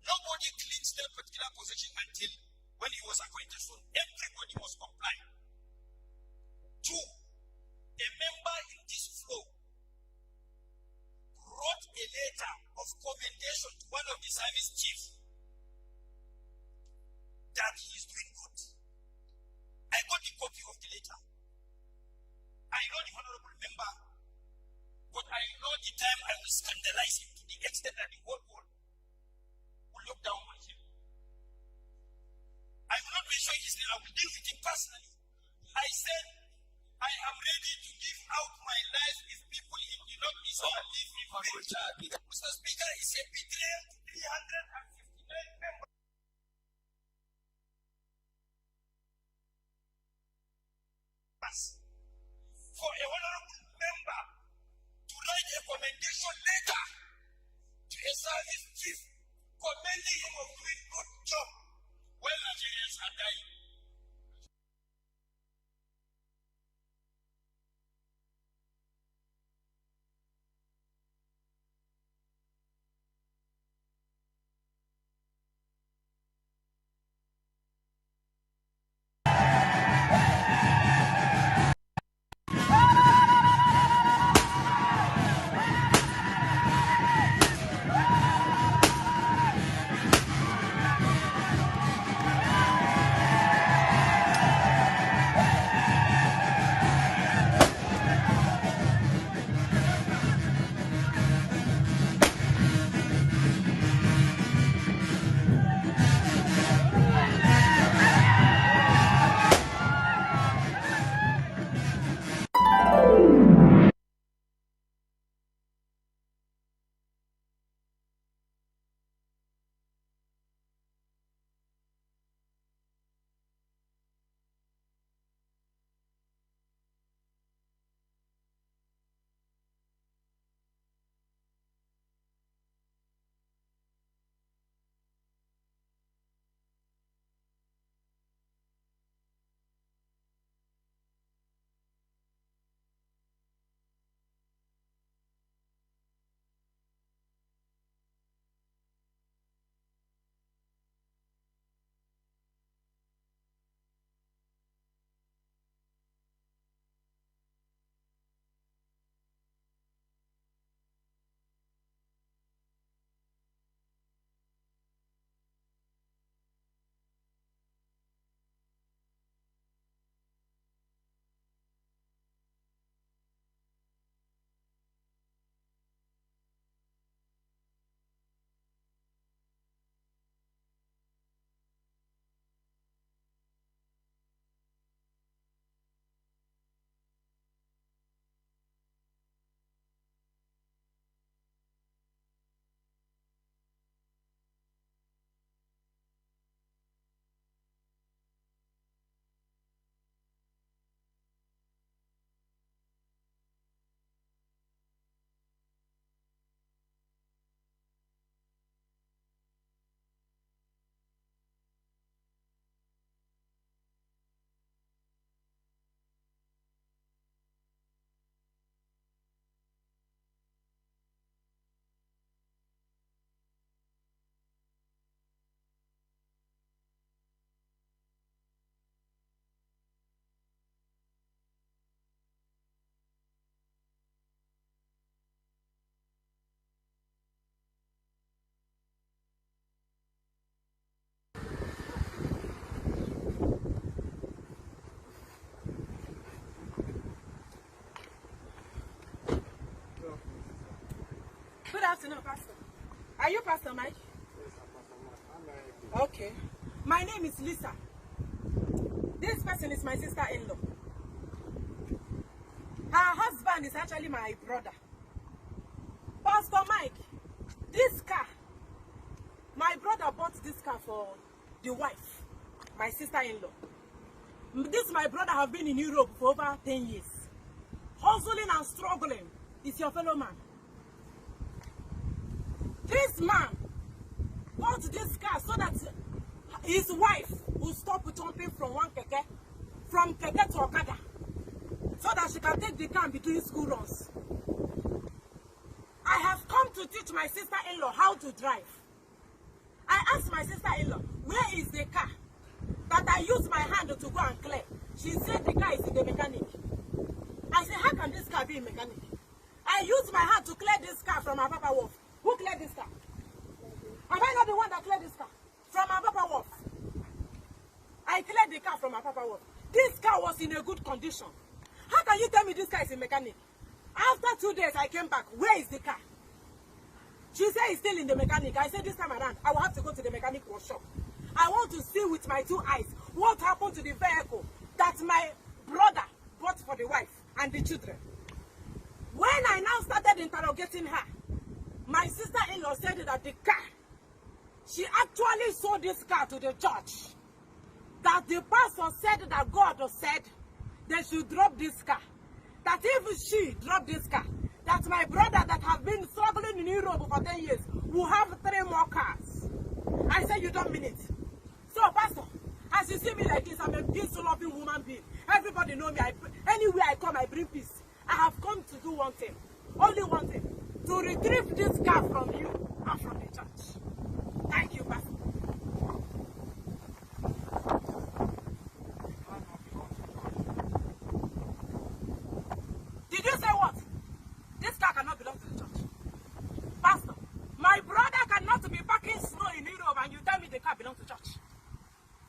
Nobody cleans that particular position until when he was appointed, so everybody must comply. Two, a member in this flow wrote a letter of commendation to one of the service chiefs that he is doing good. I got a copy of the letter. I know the honorable member, but I know the time I will scandalize him to the extent that the whole world will look down on him. I will not mention his name, I will deal with him personally. I said, I am ready to give out my life if people in the Northeast will leave me for it. Mr. Speaker, it's a betrayal to 359 members. For a honorable member to write a commendation letter to a service chief commending him of doing good job when Nigerians are dying. afternoon, Pastor. Are you Pastor Mike? Yes, I'm Pastor Mike. Okay. My name is Lisa. This person is my sister-in-law. Her husband is actually my brother. Pastor Mike, this car, my brother bought this car for the wife, my sister-in-law. This my brother have been in Europe for over 10 years. Hustling and struggling is your fellow man. This man bought this car so that his wife will stop jumping from keke to Okada, so that she can take the car between school runs. I have come to teach my sister-in-law how to drive. I asked my sister-in-law, where is the car that I use my hand to go and clear? She said the car is in the mechanic. I said, how can this car be a mechanic? I used my hand to clear this car from our Papa Wolf. Who cleared this car? Am I not the one that cleared this car? From our Papa Wolf. I cleared the car from our Papa Wolf. This car was in a good condition. How can you tell me this car is a mechanic? After 2 days, I came back. Where is the car? She said it's still in the mechanic. I said this time around, I will have to go to the mechanic workshop. I want to see with my 2 eyes what happened to the vehicle that my brother bought for the wife and the children. When I now started interrogating her, my sister-in-law said that the car, she actually sold this car to the church. That the pastor said that God said they should drop this car. That if she dropped this car, that my brother that have been struggling in Europe for 10 years will have 3 more cars. I said, you don't mean it. So, Pastor, as you see me like this, I'm a peace-loving human being. Everybody know me. Anywhere I come, I bring peace. I have come to do one thing. Only one thing. To retrieve this car from you and from the church. Thank you, Pastor. Did you say what? This car cannot belong to the church. Pastor, my brother cannot be packing snow in Europe and you tell me the car belongs to church.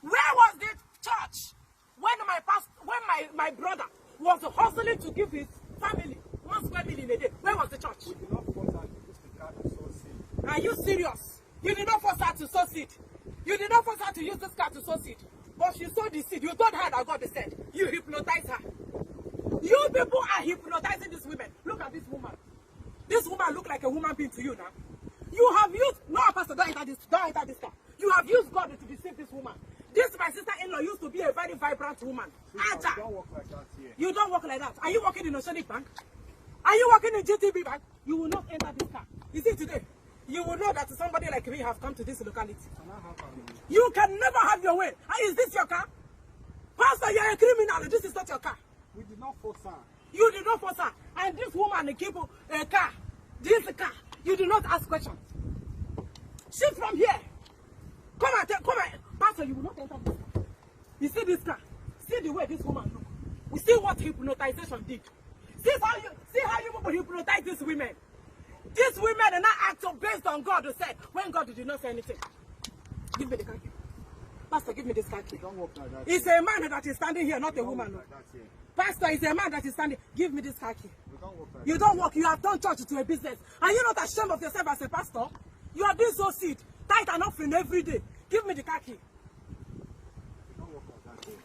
Where was the church when my brother was hustling to give his family 1 square meal in a day? Where was the church? We did not force her to use the car to sow seed. Are you serious? You did not force her to sow seed. You did not force her to use this car to sow seed. But she sowed the seed. You told her that God said. You hypnotized her. You people are hypnotizing these women. Look at this woman. This woman look like a human being to you now. You have used, no, Pastor, don't enter this car. You have used God to deceive this woman. This, my sister-in-law, used to be a very vibrant woman. Sister, don't work like that here. You don't work like that. Are you working in Oceanic Bank? Are you working in GTB Bank? You will not enter this car. You see today, you will know that somebody like me have come to this locality. You can never have your way. Is this your car? Pastor, you're a criminal. This is not your car. We did not force her. You did not force her. And this woman keep a car. This car. You do not ask questions. Shift from here. Come on. Pastor, you will not enter this car. You see this car? See the way this woman look. You see what hypnotization did. See how you people hypnotize these women. These women are not acting based on God who said when God did not say anything. Give me the car key. Pastor, give me this car key. Don't walk like that. It's a man that is standing here, not a woman. Like that here. Pastor, it's a man that is standing. Give me this car key. We don't walk like You that. don't work. You have turned church to a business. Are you not ashamed of yourself as a pastor? You are doing so seed, tithe and offering every day. Give me the car key. We don't walk like that here.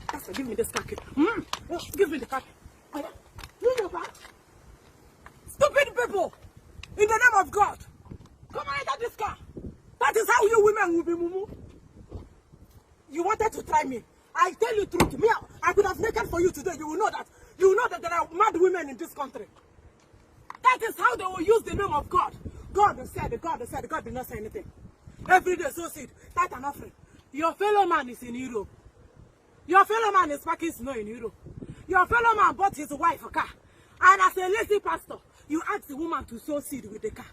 Pastor, give me this car key. Give me the car key. You know that? Stupid people! In the name of God, come and enter this car. That is how you women will be mumu. You wanted to try me. I tell you the truth. Me, I could have naked for you today. You will know that. You will know that there are mad women in this country. That is how they will use the name of God. God said, God did not say anything. Every day, so seed, tithe and offering. Your fellow man is in Europe. Your fellow man is packing snow in Europe. Your fellow man bought his wife a car. And as a lazy pastor, you ask the woman to sow seed with the car.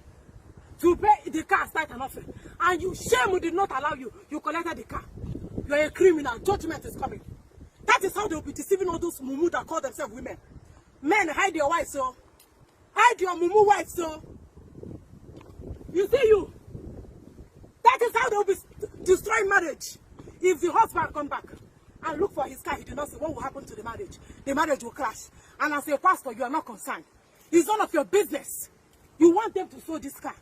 To pay the car, tithe and offering. And you, shame did not allow you. You collected the car. You are a criminal. Judgment is coming. That is how they will be deceiving all those mumu that call themselves women. Men, hide your wives, so. Hide your mumu wives, so. You see you. That is how they will be destroying marriage. If the husband come back and look for his car, he did not say what will happen to the marriage. The marriage will crash. And as a pastor, you are not concerned. It's none of your business. You want them to sow this car.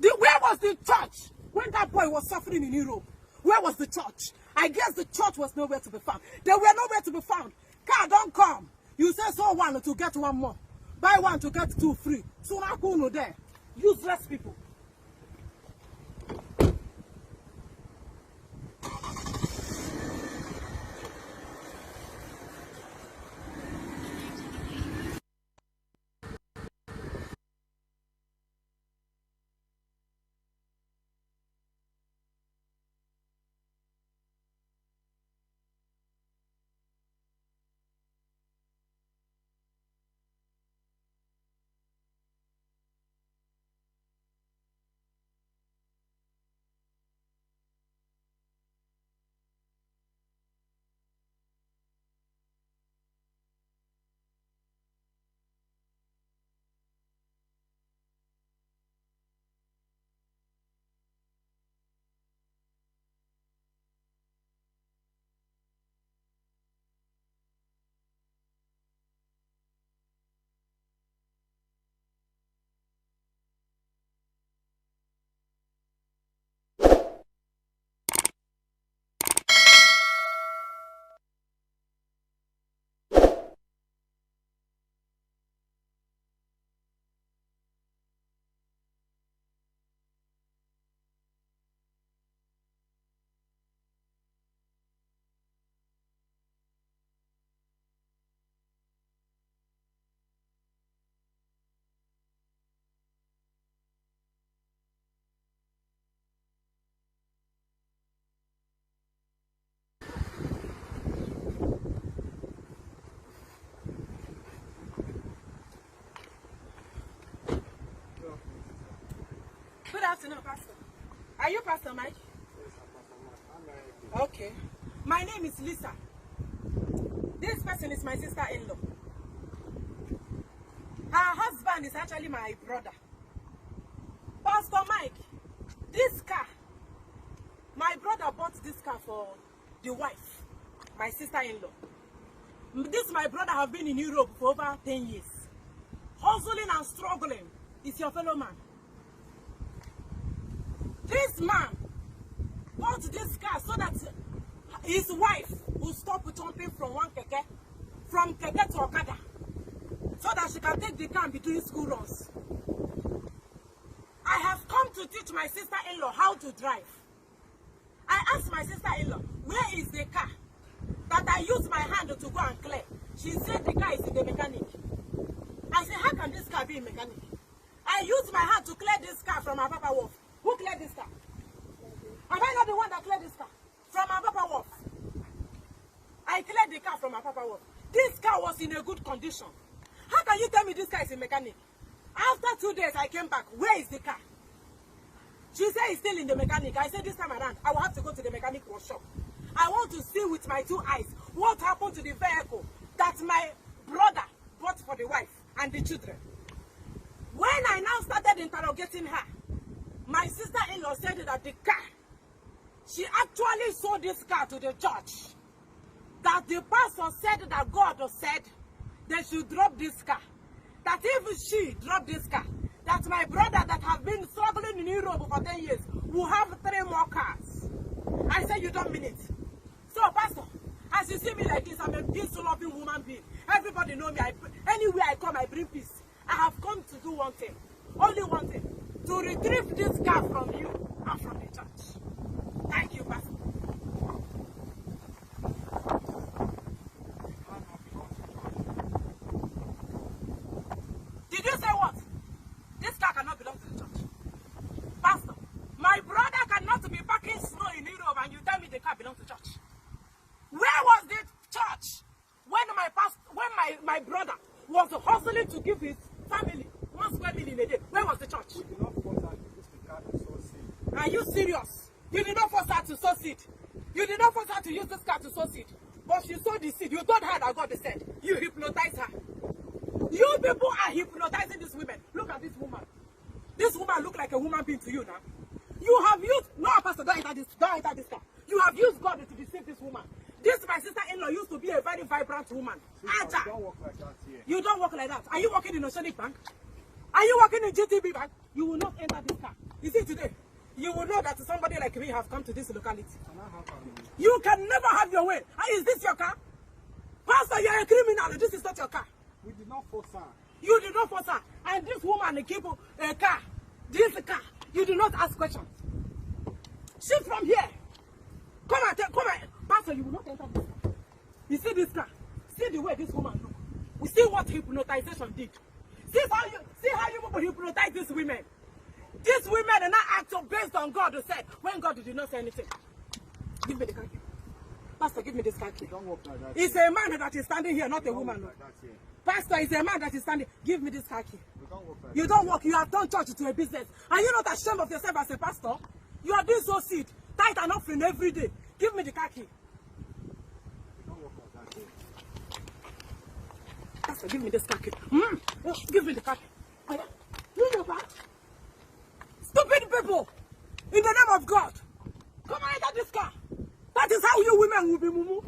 Where was the church when that boy was suffering in Europe? Where was the church? I guess the church was nowhere to be found. They were nowhere to be found. Car don't come. You say so one to get one more. Buy one to get two free. So now go no there. Useless people. Good afternoon, Pastor. Are you Pastor Mike? Okay. My name is Lisa. This person is my sister-in-law. Her husband is actually my brother. Pastor Mike, this car, my brother bought this car for the wife, my sister-in-law. This my brother have been in Europe for over 10 years. Hustling and struggling is your fellow man. This man bought this car so that his wife will stop jumping from keke to Okada, so that she can take the car and be doing school runs. I have come to teach my sister-in-law how to drive. I asked my sister-in-law, where is the car that I used my hand to go and clear? She said the car is in the mechanic. I said, how can this car be a mechanic? I used my hand to clear this car from Apapa Wharf. Who cleared this car? Am I not the one that cleared this car? From Apapa Wharf. I cleared the car from Apapa Wharf. This car was in a good condition. How can you tell me this car is a mechanic? After 2 days, I came back. Where is the car? She said it's still in the mechanic. I said this time around, I will have to go to the mechanic workshop. I want to see with my 2 eyes what happened to the vehicle that my brother bought for the wife and the children. When I now started interrogating her, my sister-in-law said that the car, she actually sold this car to the church. That the pastor said that God said they should drop this car. That if she dropped this car, that my brother that have been struggling in Europe for 10 years will have 3 more cars. I said, you don't mean it. So, Pastor, as you see me like this, I'm a peace-loving woman being. Everybody know me. Anywhere I come, I bring peace. I have come to do one thing. Only one thing. To retrieve this car from you and from the church. Thank you, Pastor. Did you say what? This car cannot belong to the church. Pastor, my brother cannot be packing snow in Europe and you tell me the car belongs to church. Where was the church when my brother was hustling to give his family 1 square meal in a day? Where was the church? We did not force her to use the car to sow seed. Are you serious? You did not force her to sow seed. You did not force her to use this car to sow seed. But she sowed the seed. You told her that God said. You hypnotized her. You people are hypnotizing these women. Look at this woman. This woman look like a human being to you now. You have used, no, Pastor, don't enter this car. You have used God to deceive this woman. This my sister-in-law used to be a very vibrant woman. Sister, Aja. you don't work like that here. You don't work like that. Are you working in Oceanic Bank? Are you working in GTB Bank? You will not enter this car. You see today, you will know that somebody like me have come to this locality. Can I have her? You can never have your way. Is this your car? Pastor, you are a criminal. This is not your car. We did not force her. You did not force her. And this woman keep a car. This car. You do not ask questions. Shift from here. Come and Pastor, you will not enter this car. You see this car? See the way this woman look. We see what hypnotization did. See how you people hypnotize these women. These women are not acting based on God who said when God did not say anything. Give me the car key. Pastor, give me this car key. Don't work like that. It's a man that is standing here, not a woman. Like that here. Pastor, it's a man that is standing. Give me this car key. We don't work like You don't work. You have turned church to a business. Are you not ashamed of yourself as a pastor? You are doing so seed, tithe and offering every day. Give me the car key. We don't work like that here. Pastor, give me this car key. Give me the car key. Oh, yeah. You know that? Stupid people! In the name of God, come and enter this car. That is how you women will be mumu.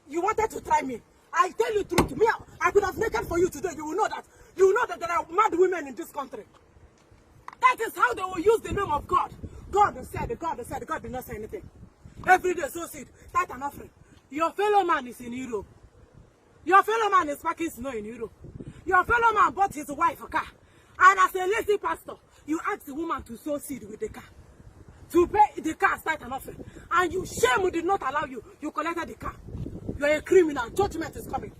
You wanted to try me. I tell you the truth. Me, I could have naked for you today. You will know that. You will know that there are mad women in this country. That is how they will use the name of God. God said, God did not say anything. Every day, so seed, tithe and offering. Your fellow man is in Europe. Your fellow man is packing snow in Europe. Your fellow man bought his wife a car. And as a lazy pastor, you ask the woman to sow seed with the car. To pay the car, tithe and offering. And you, shame did not allow you. You collected the car. You are a criminal. Judgment is coming.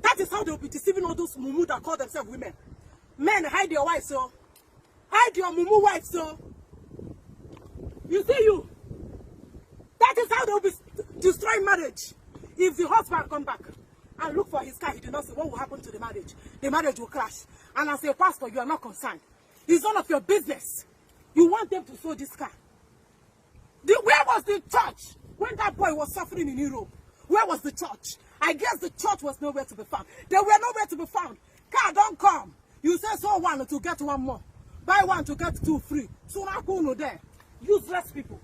That is how they will be deceiving all those mumu that call themselves women. Men, hide your wives, so. Hide your mumu wives, so. You see you. That is how they will be destroying marriage. If the husband come back and look for his car, he did not say what will happen to the marriage. The marriage will crash. And as a pastor, you are not concerned. It's none of your business. You want them to sow this car. Where was the church when that boy was suffering in Europe? Where was the church? I guess the church was nowhere to be found. They were nowhere to be found. Car don't come. You say so one to get one more. Buy one to get two free. So now go there. Useless people.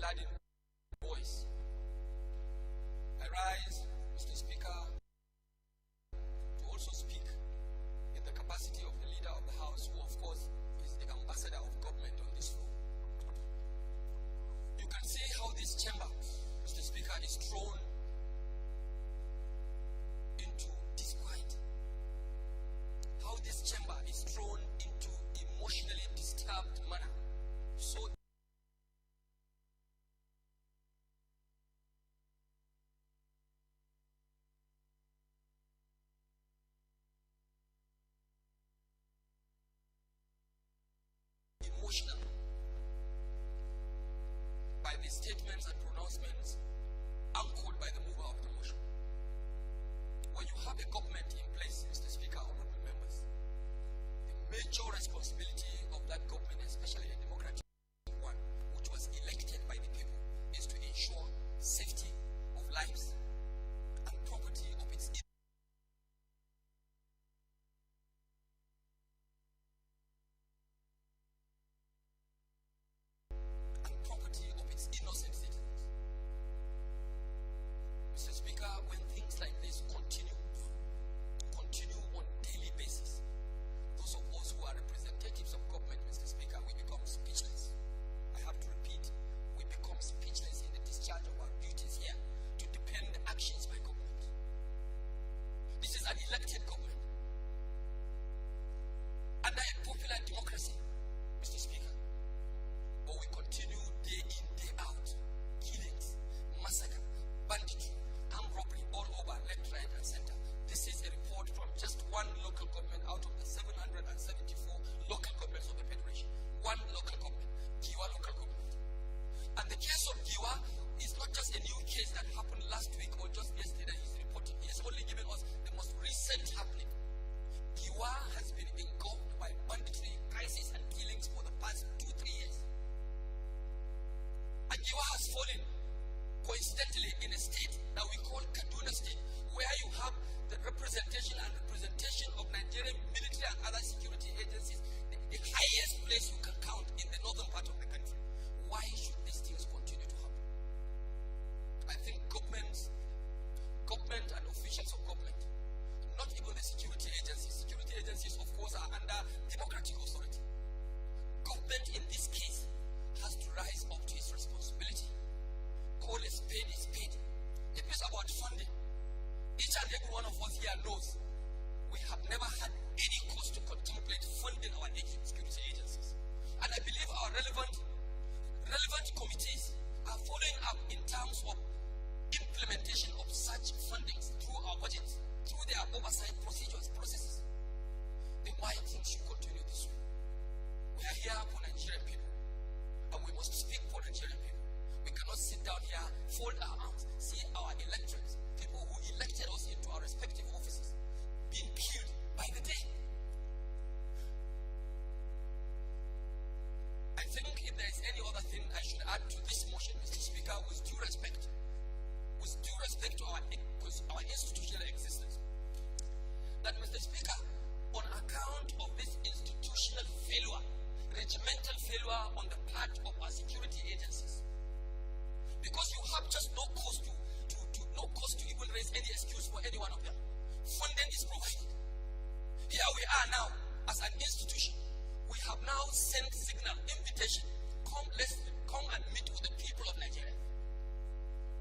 Laden voice. I rise, Mr. Speaker, to also speak in the capacity of the leader of the House, who of course is the ambassador of government on this floor. You can see how this chamber, Mr. Speaker, is thrown into disquiet. How this chamber is thrown into emotionally disturbed manner. So emotional by the statements and pronouncements anchored by the mover of the motion. When you have a government in place, Mr. Speaker, honorable members, the major responsibility of that government, especially a democratic one, which was elected by the people, is to ensure safety of lives and property of its innocent citizens. Mr. Speaker, when things like this continue on daily basis, those of us who are representatives of government, Mr. Speaker, we become speechless. I have to repeat, we become speechless in the discharge of our duties here to depend actions by government. This is an elected government under a popular democracy, Mr. Speaker. But we continue day in, day out. Killings, massacre, banditry, armed robbery all over, left, right, and center. This is a report from just one local government out of the 774 local governments of the Federation. One local government, Giwa local government. And the case of Giwa is not just a new case that happened last week or just yesterday. He's reporting. He is only giving us the most recent happening. Giwa has been engulfed by banditry, crisis, and killings for the past 2-3 years. And Giwa has fallen, coincidentally, in a state that we call Kaduna State, where you have the representation of Nigerian military and other security agencies, the highest place you can count in the northern part of the country. Why should these things continue to happen? I think government and officials of government, not even the security agencies of course are under democratic authority. Government in this case has to rise up to its responsibility. Call a spade is spade. If it's about funding, each and every one of us here knows we have never had any cause to contemplate funding our security agencies. And I believe our relevant committees are following up in terms of implementation of such fundings through our budgets, through their oversight processes. Then why things should continue this way? We are here for Nigerian people, and we must speak for Nigerian people. We cannot sit down here, fold our arms, see our electorates, people who elected us into our respective offices, being killed by the day. I think if there is any other thing I should add to this motion, Mr. Speaker, with due respect to our institutional existence, that Mr. Speaker, on account of this institutional failure, regimental failure on the part of our security agencies, because you have just no cause to even raise any excuse for any one of them. Funding is provided. Here we are now as an institution. We have now sent signal, invitation. Come and meet with the people of Nigeria.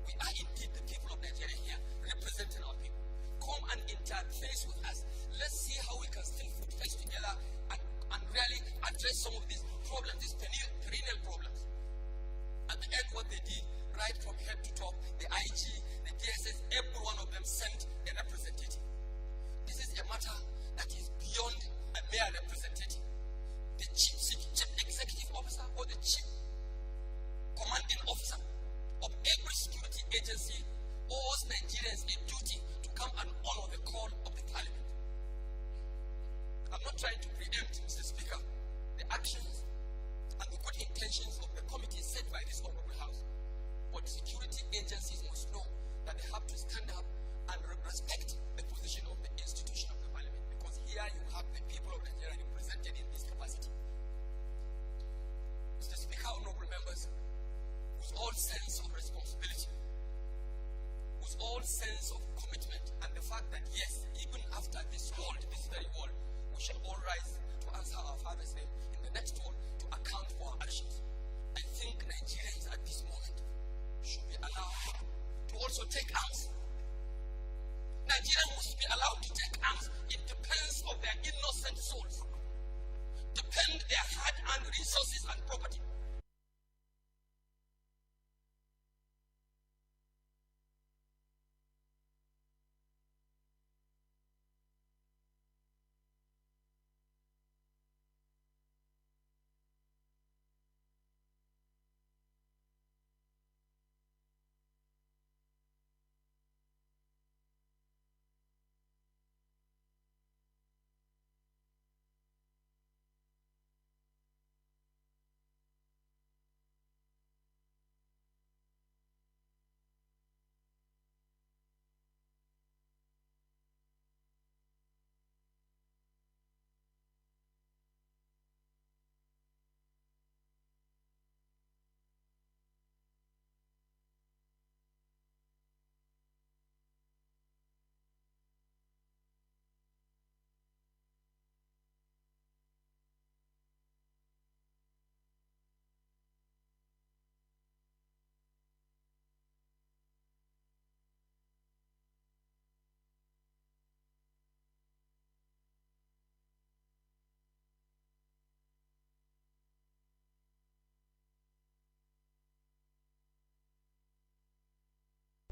We are indeed the people of Nigeria here, representing our people. Come and interface with us. Let's see how we can still put face together and really address some of these problems, these perennial problems. At the end, what they did, right from head to top, the IG, the DSS, every one of them sent a representative. This is a matter that is beyond a mere representative. The chief executive officer or the chief commanding officer of every security agency owes Nigerians a duty to come and honor the call of the parliament. I'm not trying to preempt, Mr. Speaker, the actions and the good intentions of the committee set by this honorable house. But security agencies must know that they have to stand up and respect the position of the institution of the parliament, because here you have the that this very world, we shall all rise to answer our Father's name in the next world to account for our actions. I think Nigerians at this moment should be allowed to also take arms. Nigerians must be allowed to take arms in defense of their innocent souls, defend their hard-earned resources and property.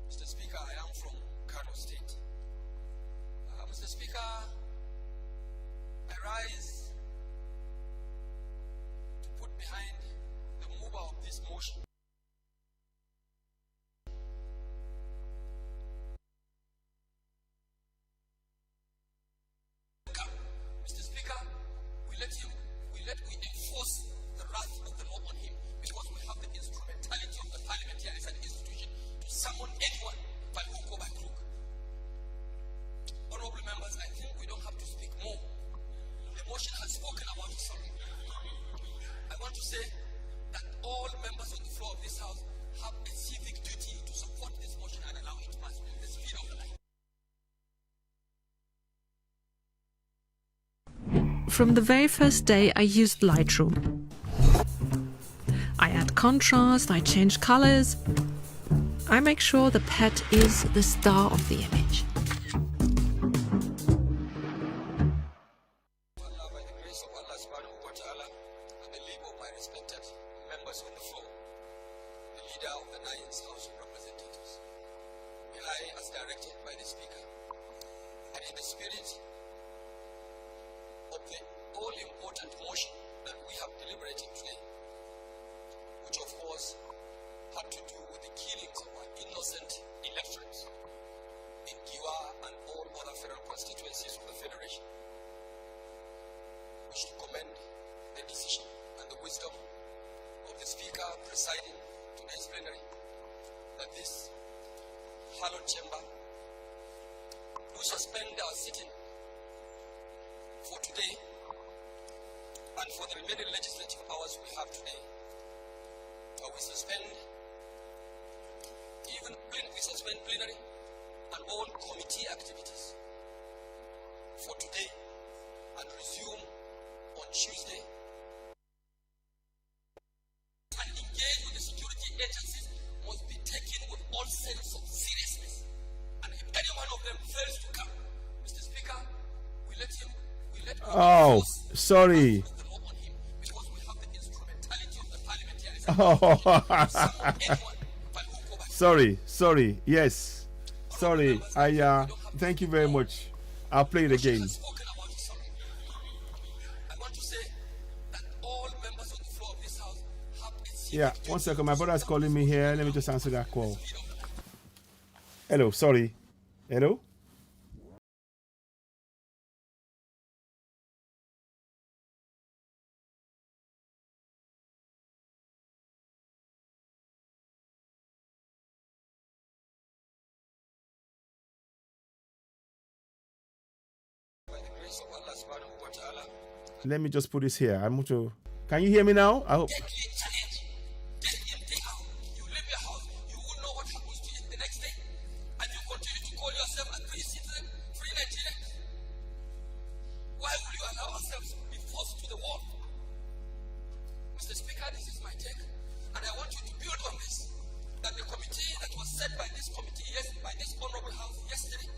Mr. Speaker, I am from Kano State. Mr. Speaker, I rise to put behind the mover of this motion. Mr. Speaker, we enforce the wrath of the law on him because we have the instrumentality of the parliament here as an institution to summon anyone by hook or by crook. Honorable members, I think we don't have to speak more. The motion has spoken about itself. I want to say that all members on the floor of this house have a civic duty to support this motion and allow it to pass with the speed of the light. From the very first day I used Lightroom. I add contrast, I change colors. I make sure the pet is the star of the image. By the grace of Allah subhanahu wa ta'ala and the leave of my respected members on the floor, the leader of the Nayans House of Representatives, may I, as directed by the Speaker, and in the spirit of the all-important motion that we have deliberated today, which of course had to do with the killings of our innocent electorates in Giwa and all other federal constituencies of the Federation, wish to commend the decision and the wisdom of the Speaker presiding today's plenary that this hallowed chamber will suspend our sitting for today and for the remaining legislative hours we have today. We suspend plenary and all committee activities for today and resume on Tuesday. And engage with the security agencies must be taken with all sense of seriousness. And if any one of them fails to come, Mr. Speaker, we let him. Oh, sorry. Sorry. Yes. Sorry. I thank you very much. I'll play it again. Yeah, 1 second. My brother's calling me here. Let me just answer that call. Hello, sorry. Hello? Let me just put this here. I'm going to. Can you hear me now? I hope. my take, and I want you to build on this. That the committee that was set by this committee, by this honorable house yesterday,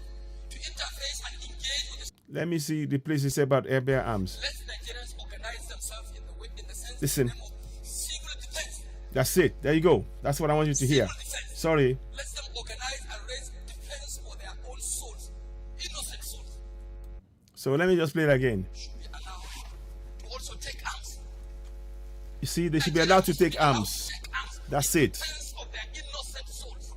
to interface and engage with the. Let me see the place he said about airbear arms. Let Nigerians organize themselves in the sense Listen. of civil defense. That's it. There you go. That's what I want you to hear. Civil defense. Sorry. Let them organize and raise defense for their own souls, innocent souls. So let me just play it again. Should be allowed to also take arms. You see, they should be allowed to take arms. That's it. Defense of their innocent souls.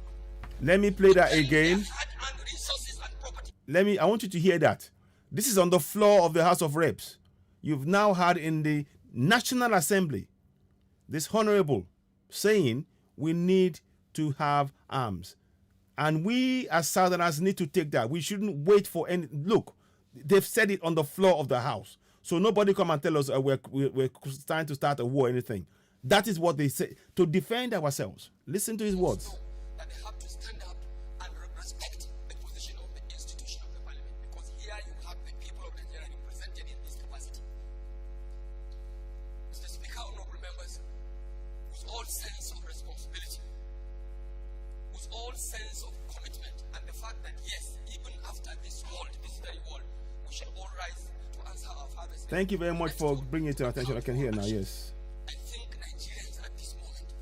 Let me play that again. Their hard-earned resources and property. I want you to hear that. This is on the floor of the House of Reps. You've now had in the National Assembly this honorable saying we need to have arms. And we as Southerners need to take that. We shouldn't wait for any. Look, they've said it on the floor of the House. So nobody come and tell us we're trying to start a war or anything. That is what they say. To defend ourselves. Listen to his words. That they have to stand up and respect the position of the institution of the parliament, because here you have the people of Nigeria represented in this capacity. Mr. Speaker, honorable members, with all sense of responsibility, with all sense of commitment, and the fact that yes, even after this very world, we shall all rise to answer our Father's. Thank you very much for bringing it to our attention. I can hear now, yes. I think Nigerians at this moment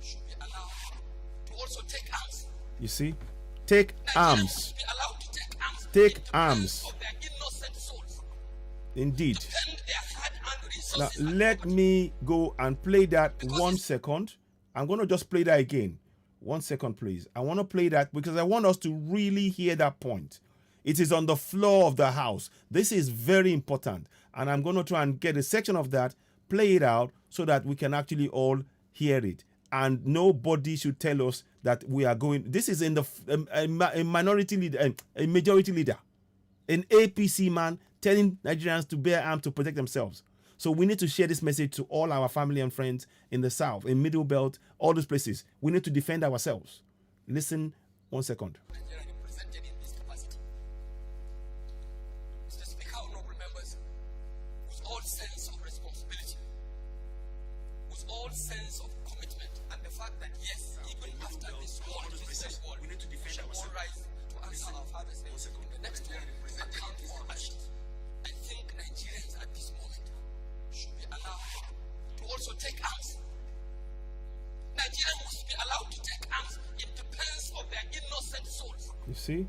should be allowed to also take arms. You see? Take arms. Should be allowed to take arms. Take in defense arms. of their innocent souls. Indeed. Defend their hard-earned Now, resources and let property. me go and play that 1 second. I'm going to just play that again. 1 second, please. I want to play that because I want us to really hear that point. It is on the floor of the House. This is very important. And I'm going to try and get a section of that, play it out so that we can actually all hear it. And nobody should tell us that we are going. This is in the a minority leader, a majority leader, an APC man telling Nigerians to bear arms to protect themselves. So we need to share this message to all our family and friends in the South, in Middle Belt, all those places. We need to defend ourselves. Listen 1 second. Nigeria represented in this capacity. Mr. Speaker, honorable members, with all sense of responsibility, with all sense of commitment, and the fact that yes, even after this war, we need to defend ourselves. All rise to answer our Father's name. In the next one, account for our actions. I think Nigerians at this moment should be allowed to also take arms. Nigerians must be allowed to take arms in defense of their innocent souls. You see?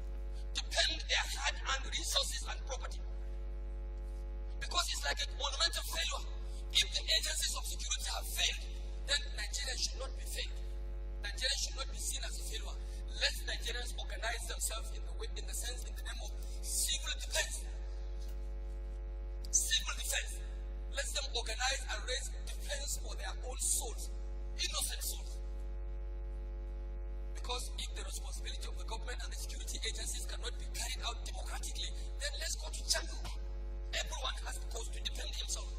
Defend their hard-earned resources and property. Because it's like a monumental failure. If the agencies of security have failed, then Nigeria should not be failed. Nigeria should not be seen as a failure. Let Nigerians organize themselves in the name of civil defense. Civil defense. Let them organize and raise defense for their own souls, innocent souls. Because if the responsibility of the government and the security agencies cannot be carried out democratically, then let's go to jungle. Everyone has the cause to defend himself.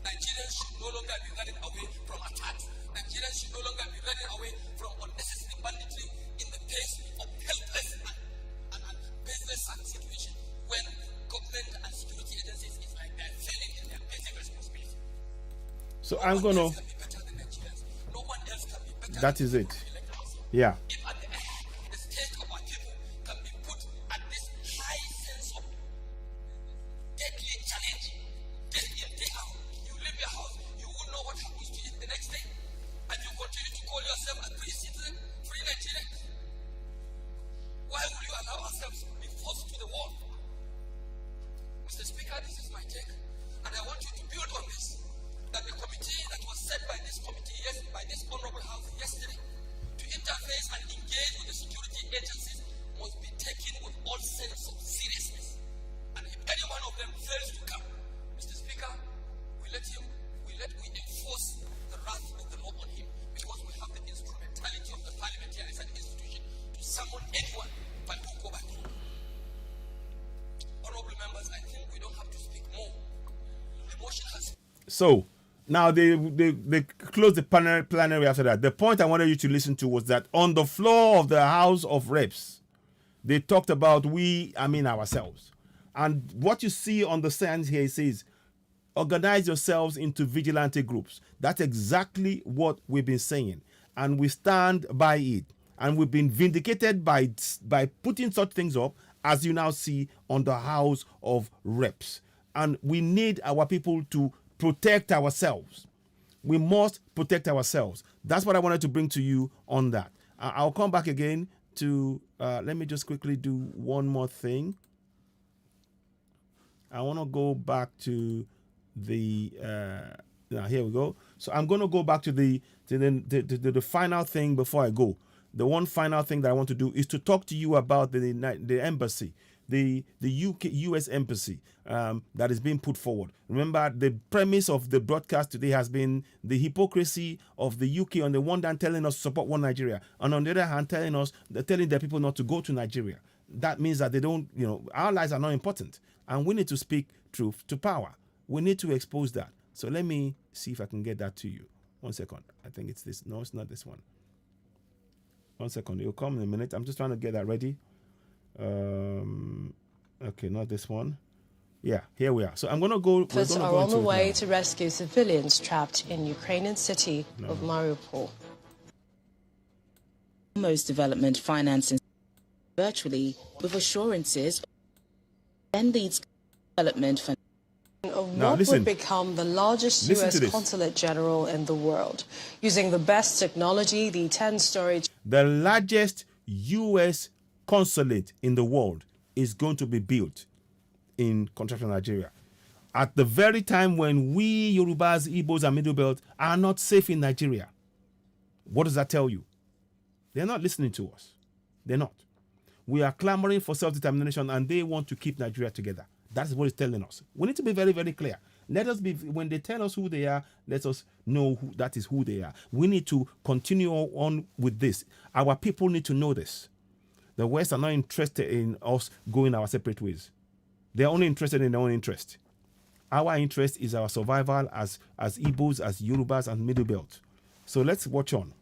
Nigerians should no longer be running away from attacks. Nigerians should no longer be running away from unnecessary banditry in the face of helpless and business situation when government and security agencies is like they're failing in their basic responsibility. So I'm going to. No one else can be better. That is it. Yeah. If at the end, the state of our people can be put at this high sense of deadly challenge, day in, day out, you leave your house, you won't know what happens to you the next day, and you continue to call yourself a free citizen, free Nigerian. Why would you allow ourselves to be forced to the wall? Mr. Speaker, this is my take, and I want you to build on this, that the committee that was set by this committee, by this honorable house yesterday, to interface and engage with the security agencies must be taken with all sense of seriousness. And if any one of them fails to come, Mr. Speaker, we enforce the wrath of the law on him, because we have the instrumentality of the parliament here as an institution to summon anyone by hook or by crook. Honorable members, I think we don't have to speak more. The motion has. So now they closed the plenary after that. The point I wanted you to listen to was that on the floor of the House of Reps, they talked about ourselves. And what you see on the signs here, it says, organize yourselves into vigilante groups. That's exactly what we've been saying, and we stand by it. And we've been vindicated by putting such things up, as you now see on the House of Reps. And we need our people to protect ourselves. We must protect ourselves. That's what I wanted to bring to you on that. I'll come back again to, let me just quickly do one more thing. I want to go back to the, now here we go. So I'm going to go back to the final thing before I go. The one final thing that I want to do is to talk to you about the embassy, the US embassy that is being put forward. Remember, the premise of the broadcast today has been the hypocrisy of the UK on the one hand telling us to support one Nigeria, and on the other hand telling their people not to go to Nigeria. That means that they don't, our lives are not important, and we need to speak truth to power. We need to expose that. So let me see if I can get that to you. 1 second. I think it's this. No, it's not this one. 1 second. It'll come in a minute. I'm just trying to get that ready. Okay, not this one. Yeah, here we are. So I'm going to go. Efforts are on the way to rescue civilians trapped in Ukrainian city of Mariupol. Most development financing virtually with assurances then leads development for What would become the largest U.S. consulate general in the world, using the best technology, the 10-story... The largest U.S. consulate in the world is going to be built in Contractor Nigeria. At the very time when we, Yorubas, Igbos, and Middle Belt are not safe in Nigeria. What does that tell you? They're not listening to us. They're not. We are clamoring for self-determination, and they want to keep Nigeria together. That's what it's telling us. We need to be very, very clear. Let us be, when they tell us who they are, let us know that is who they are. We need to continue on with this. Our people need to know this. The West are not interested in us going our separate ways. They're only interested in their own interest. Our interest is our survival as Igbos, as Yorubas, and Middle Belt. So let's watch on.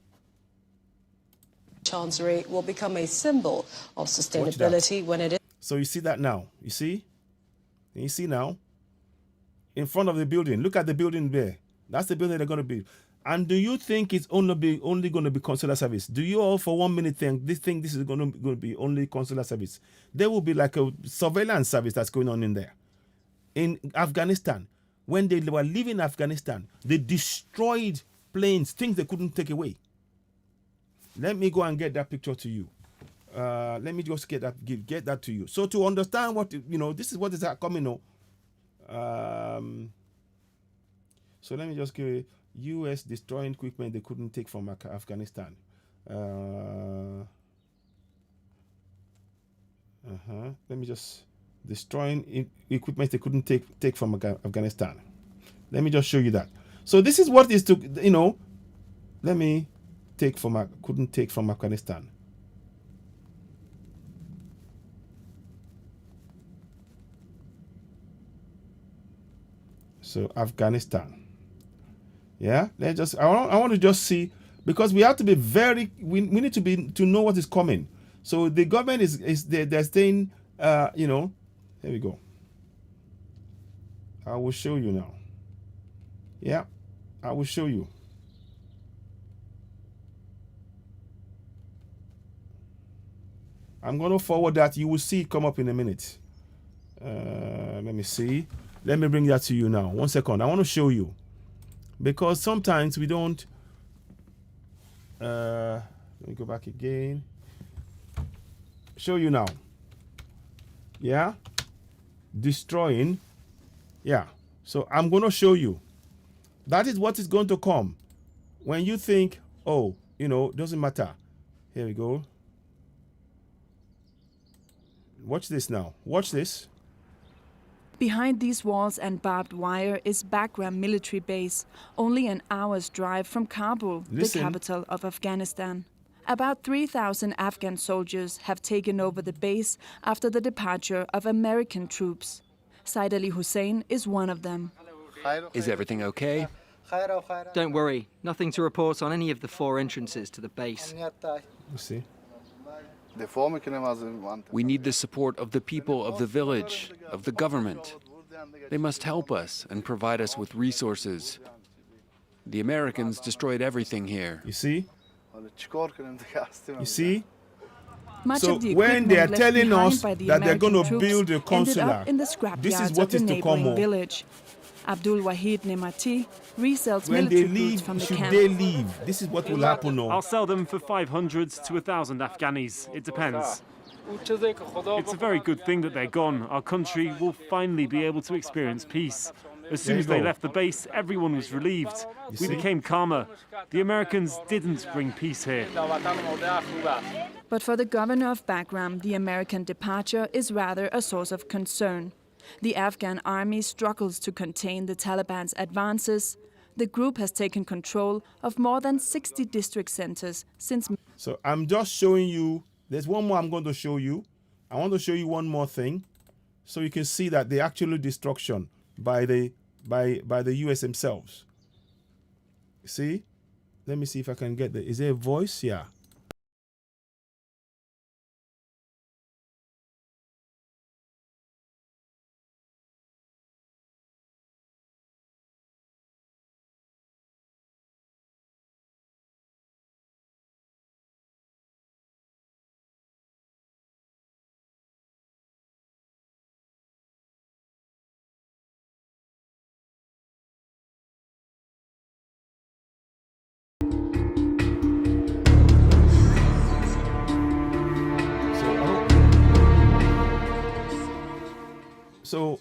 Chancery will become a symbol of sustainability when it is... So you see that now. You see? You see now? In front of the building. Look at the building there. That's the building they're going to build. And do you think it's only going to be consular service? Do you all for 1 minute think this is going to be only consular service? There will be like a surveillance service that's going on in there. In Afghanistan, when they were leaving Afghanistan, they destroyed planes, things they couldn't take away. Let me go and get that picture to you. Let me just get that to you. So to understand what, this is what is coming now. So let me just give you U.S. destroying equipment they couldn't take from Afghanistan. Let me just destroying equipment they couldn't take from Afghanistan. Let me just show you that. So this is what is to, let me couldn't take from Afghanistan. So Afghanistan. Yeah, I want to just see, because we have to be we need to know what is coming. So the government is they're saying, here we go. I will show you now. Yeah, I will show you. I'm going to forward that. You will see it come up in a minute. Let me see. Let me bring that to you now. 1 second. I want to show you. Because sometimes we don't... let me go back again. Show you now. Yeah? Destroying. Yeah. So I'm going to show you. That is what is going to come. When you think, oh, doesn't matter. Here we go. Watch this now. Watch this. Behind these walls and barbed wire is Bagram military base, only an hour's drive from Kabul, the capital of Afghanistan. About 3,000 Afghan soldiers have taken over the base after the departure of American troops. Said Ali Hussein is one of them. Is everything okay? Don't worry, nothing to report on any of the 4 entrances to the base. Let's see. We need the support of the people of the village, of the government. They must help us and provide us with resources. The Americans destroyed everything here. You see? You see? Much So of the when they are equipment telling left us behind by the that they're going to American build a troops ended consular, up in the this is scrapyards what of the is to come. neighboring village. Abdul Wahid Nemati resells When military they leave, goods from the should camp. they leave? This is what will happen now. I'll sell them for 500 to 1,000 Afghanis. It depends. It's a very good thing that they're gone. Our country will finally be able to experience peace. As soon as they left the base, everyone was relieved. We became calmer. The Americans didn't bring peace here. But for the governor of Bagram, the American departure is rather a source of concern. The Afghan army struggles to contain the Taliban's advances. The group has taken control of more than 60 district centers since... So I'm just showing you, there's one more I'm going to show you. I want to show you one more thing so you can see that the actual destruction by the US themselves. See? Let me see if I can get is there a voice? Yeah. So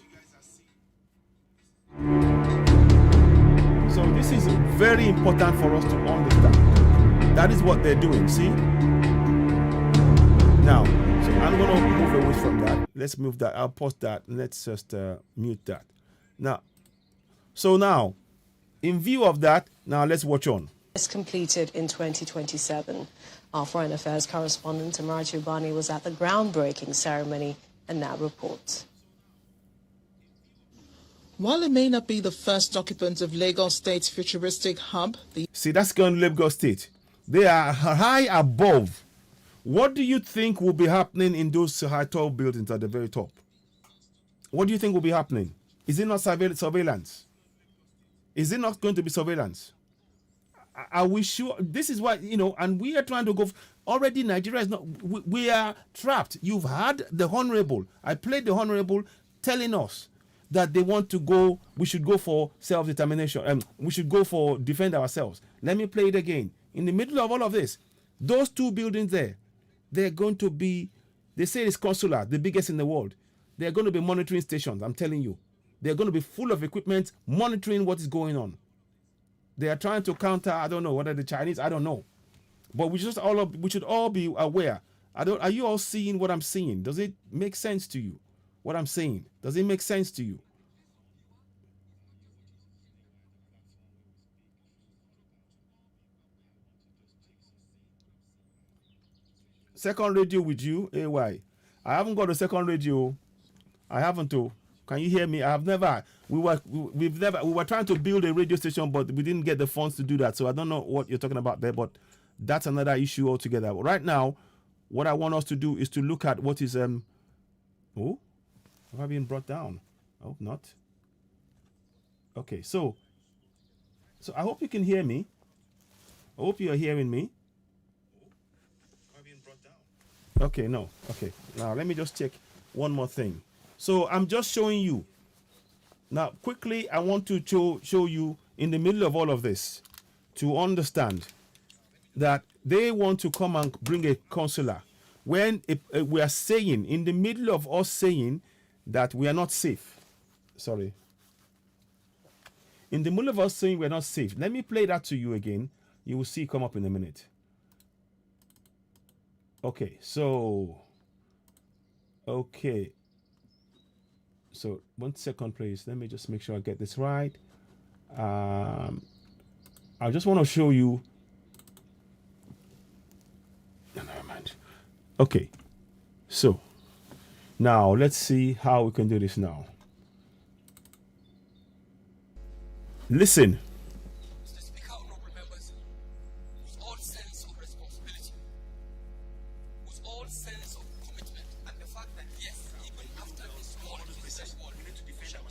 this is very important for us to understand. That is what they're doing, see? Now, so I'm going to move away from that. Let's move that. I'll pause that. Let's just mute that. Now, in view of that, now let's watch on. It's completed in 2027. Our Foreign Affairs correspondent, Amarchi Ubani, was at the groundbreaking ceremony and now reports. While it may not be the first occupant of Lagos State's futuristic hub, see, that's going to Lagos State. They are high above. What do you think will be happening in those high tall buildings at the very top? What do you think will be happening? Is it not surveillance? Is it not going to be surveillance? Are we sure? This is what, and we are trying to go. Already Nigeria is not, we are trapped. You've had the Honorable, I played the Honorable telling us that they want to go, we should go for self-determination. We should go for defend ourselves. Let me play it again. In the middle of all of this, those two buildings there, they're going to be, they say it's consular, the biggest in the world. They're going to be monitoring stations, I'm telling you. They're going to be full of equipment monitoring what is going on. They are trying to counter, I don't know, whether the Chinese, I don't know. But we should all be aware. Are you all seeing what I'm seeing? Does it make sense to you? What I'm saying, does it make sense to you? Second radio with you, AY. I haven't got a second radio. I haven't. Can you hear me? I have never. We were trying to build a radio station, but we didn't get the funds to do that. So I don't know what you're talking about there, but that's another issue altogether. But right now, what I want us to do is to look at what is oh, have I been brought down? I hope not. Okay, so I hope you can hear me. I hope you are hearing me. Okay, no. Okay, now let me just check one more thing. So I'm just showing you. Now, quickly, I want to show you in the middle of all of this to understand that they want to come and bring a consular. When we are saying, in the middle of us saying that we are not safe. Sorry. In the middle of us saying we're not safe. Let me play that to you again. You will see it come up in a minute. Okay, so. Okay. So 1 second, please. Let me just make sure I get this right. I just want to show you. Never mind. Okay. So now let's see how we can do this now. Listen. Mr. Speaker, honorable members, with all sense of responsibility, with all sense of commitment, and the fact that yes, even after this war, we need to defend our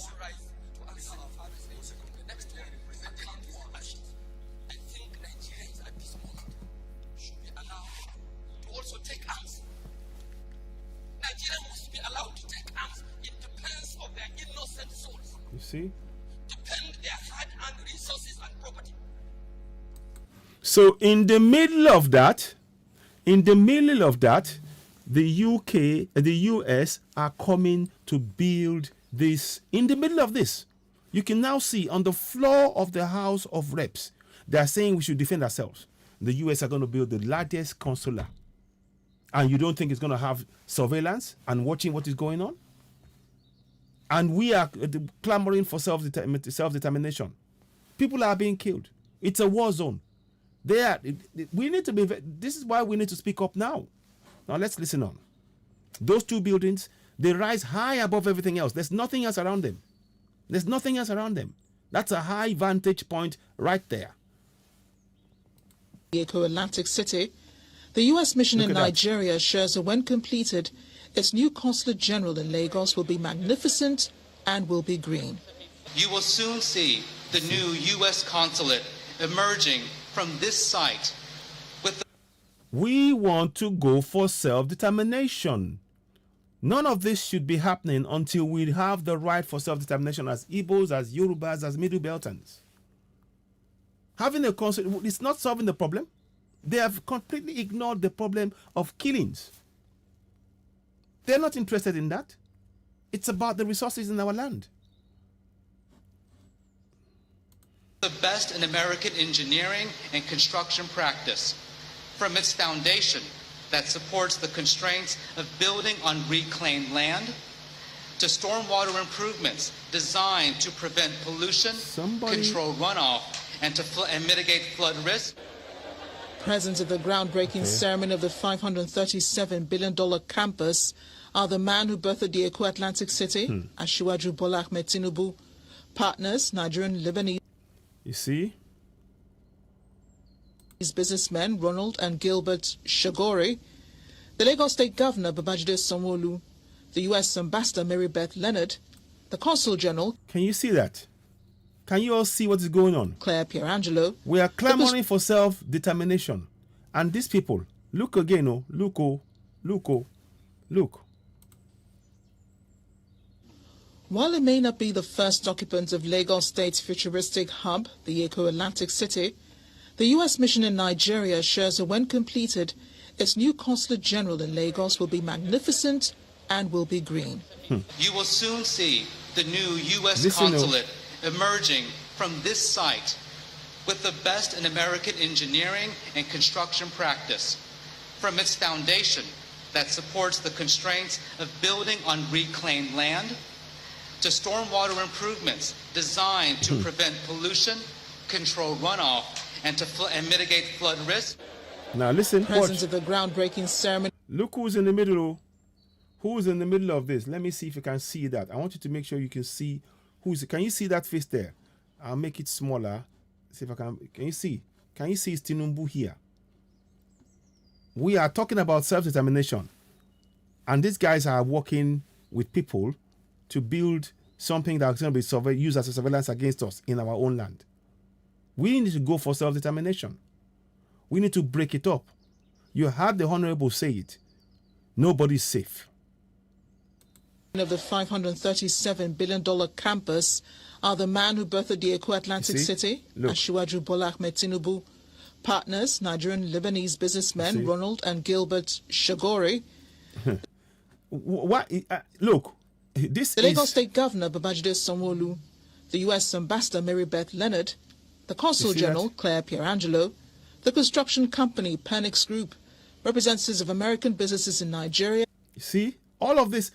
see? depend their hard-earned resources and property. So in the middle of that, the UK, the US are coming to build this. In the middle of this, you can now see on the floor of the House of Reps, they are saying we should defend ourselves. The US are going to build the largest consular. And you don't think it's going to have surveillance and watching what is going on? And we are clamoring for self-determination. People are being killed. It's a war zone. We need to be. This is why we need to speak up now. Now let's listen on. Those two buildings, they rise high above everything else. There's nothing else around them. That's a high vantage point right there. The Atlantic City, the U.S. mission in Nigeria shares that when completed, its new consulate general in Lagos will be magnificent and will be green. You will soon see the new U.S. consulate emerging from this site with We want to go for self-determination. None of this should be happening until we have the right for self-determination as Igbos, as Yorubas, as Middle Beltons. Having a consulate, it's not solving the problem. They have completely ignored the problem of killings. They're not interested in that. It's about the resources in our land. the best in American engineering and construction practice, from its foundation that supports the constraints of building on reclaimed land, to stormwater improvements designed to prevent pollution, control runoff, and mitigate flood risk. Present at the groundbreaking ceremony of the $537 billion campus are the man who birthed the Eco-Atlantic City, Asiwaju Bola Ahmed Tinubu, partners, Nigerian, Lebanese. You see? These businessmen, Ronald and Gilbert Shagori, the Lagos State Governor, Babajide Sanwo-Olu, the U.S. Ambassador, Mary Beth Leonard, the Consul General. Can you see that? Can you all see what is going on? Claire Pierangelo. We are clamoring for self-determination. And these people, look again, oh, look, oh, look, oh, look. While it may not be the first occupant of Lagos State's futuristic hub, the Eco-Atlantic City, the U.S. mission in Nigeria assures that when completed, its new Consulate General in Lagos will be magnificent and will be green. You will soon see the new U.S. consulate emerging from this site with the best in American engineering and construction practice, from its foundation that supports the constraints of building on reclaimed land, to stormwater improvements designed to prevent pollution, control runoff, and mitigate flood risk. Now listen, Present at the groundbreaking ceremony. Look who's in the middle. Who's in the middle of this? Let me see if you can see that. I want you to make sure you can see who's. Can you see that face there? I'll make it smaller. See if I can. Can you see? Can you see Tinubu here? We are talking about self-determination, and these guys are working with people to build something that's going to be used as a surveillance against us in our own land. We need to go for self-determination. We need to break it up. You heard the Honorable say it. Nobody's safe. Of the $537 billion campus are the man who birthed the Eco-Atlantic City, Asiwaju Bola Ahmed Tinubu, partners, Nigerian, Lebanese businessmen, Ronald and Gilbert Shagori. Look, this the Lagos State Governor, Babajide Sanwo-Olu, the U.S. Ambassador, Mary Beth Leonard, the Consul General, Claire Pierangelo, the construction company, Penix Group, representatives of American businesses in Nigeria. See, all of this.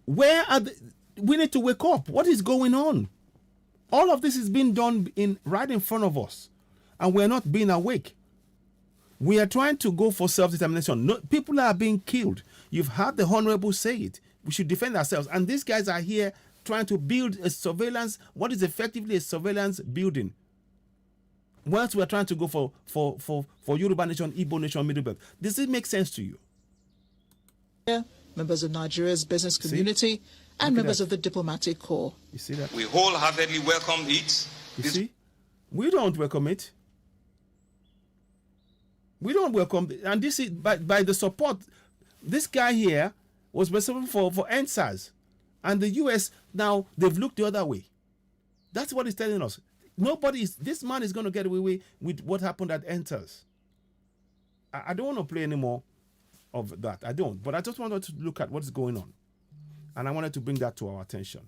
Where are we need to wake up. What is going on? All of this is being done right in front of us, and we're not being awake. We are trying to go for self-determination. No, people are being killed. You've heard the Honorable say it. We should defend ourselves. And these guys are here trying to build a surveillance, what is effectively a surveillance building. Once we're trying to go for Yoruba Nation, Igbo Nation, Middle Belt. Does it make sense to you? Members of Nigeria's business community and members of the diplomatic corps. You see that? We wholeheartedly welcome it. You see? We don't welcome it. We don't welcome it. And this is by the support. This guy here was responsible for NSAS. And the US, now, they've looked the other way. That's what he's telling us. This man is going to get away with what happened at Enters. I don't want to play any more of that. I don't. But I just wanted to look at what's going on. And I wanted to bring that to our attention.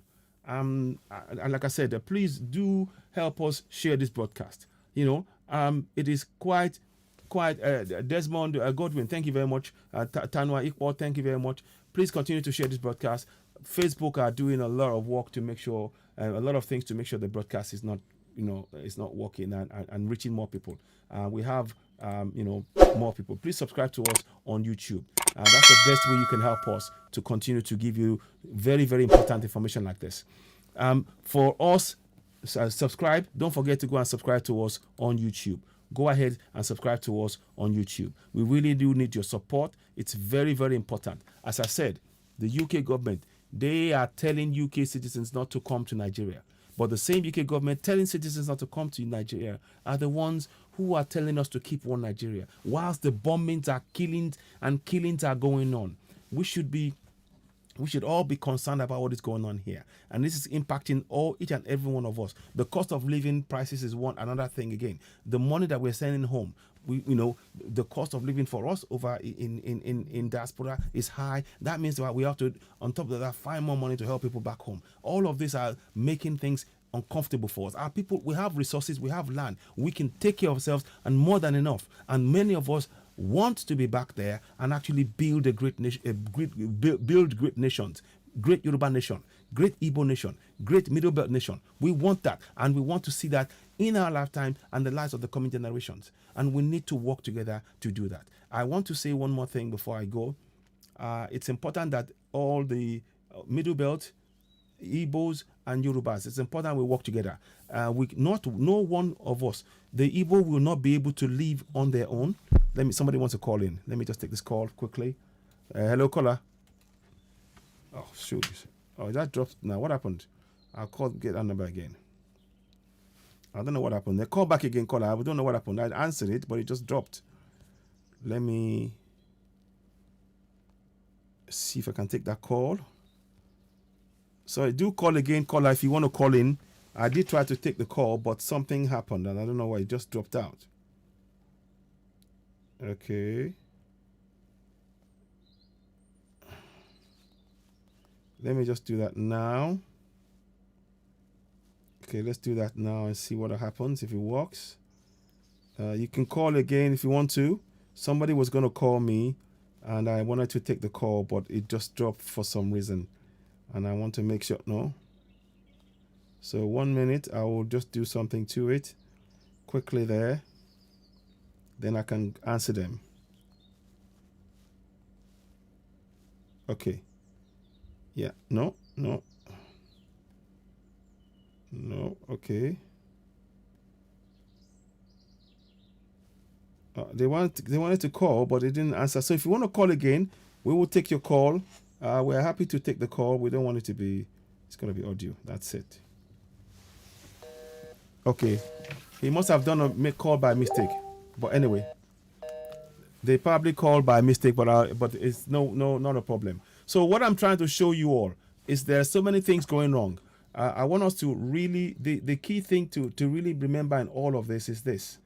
And like I said, please do help us share this broadcast. It is quite Desmond Godwin, thank you very much. Tanwa Iqbal, thank you very much. Please continue to share this broadcast. Facebook are doing a lot of work to make sure, a lot of things to make sure the broadcast is not, it's not working and reaching more people. We have, more people. Please subscribe to us on YouTube. That's the best way you can help us to continue to give you very, very important information like this. For us, subscribe. Don't forget to go and subscribe to us on YouTube. Go ahead and subscribe to us on YouTube. We really do need your support. It's very, very important. As I said, the UK government, they are telling UK citizens not to come to Nigeria. But the same UK government telling citizens not to come to Nigeria are the ones who are telling us to keep one Nigeria. Whilst the bombings are killings are going on, we should all be concerned about what is going on here. And this is impacting each and every one of us. The cost of living prices is another thing again. The money that we're sending home, the cost of living for us over in diaspora is high. That means that we have to, on top of that, find more money to help people back home. All of these are making things uncomfortable for us. Our people, we have resources, we have land, we can take care of ourselves, and more than enough. And many of us want to be back there and actually build a great nation, build great nations, great Yoruba nation, great Igbo nation, great Middle Belt nation. We want that, and we want to see that in our lifetime and the lives of the coming generations. And we need to work together to do that. I want to say one more thing before I go. It's important that all the Middle Belt, Igbos and Yorubas, it's important we work together. No one of us, the Igbo will not be able to live on their own. Somebody wants to call in. Let me just take this call quickly. Hello, caller. Oh, shoot. Oh, that dropped now. What happened? I'll get that number again. I don't know what happened. They call back again, caller. I don't know what happened. I answered it, but it just dropped. Let me see if I can take that call. So do call again, caller, if you want to call in. I did try to take the call, but something happened, and I don't know why it just dropped out. Okay. Let me just do that now. Okay, let's do that now and see what happens, if it works. You can call again if you want to. Somebody was going to call me, and I wanted to take the call, but it just dropped for some reason. And I want to make sure, no. So 1 minute, I will just do something to it quickly there. Then I can answer them. Okay. Yeah, no. Okay. They wanted to call, but they didn't answer. So if you want to call again, we will take your call. We're happy to take the call. We don't want it to be, it's going to be audio. That's it. Okay. He must have done a call by mistake. But anyway, they probably called by mistake, but it's not a problem. So what I'm trying to show you all is there are so many things going wrong. I want us to really, the key thing to really remember in all of this is this.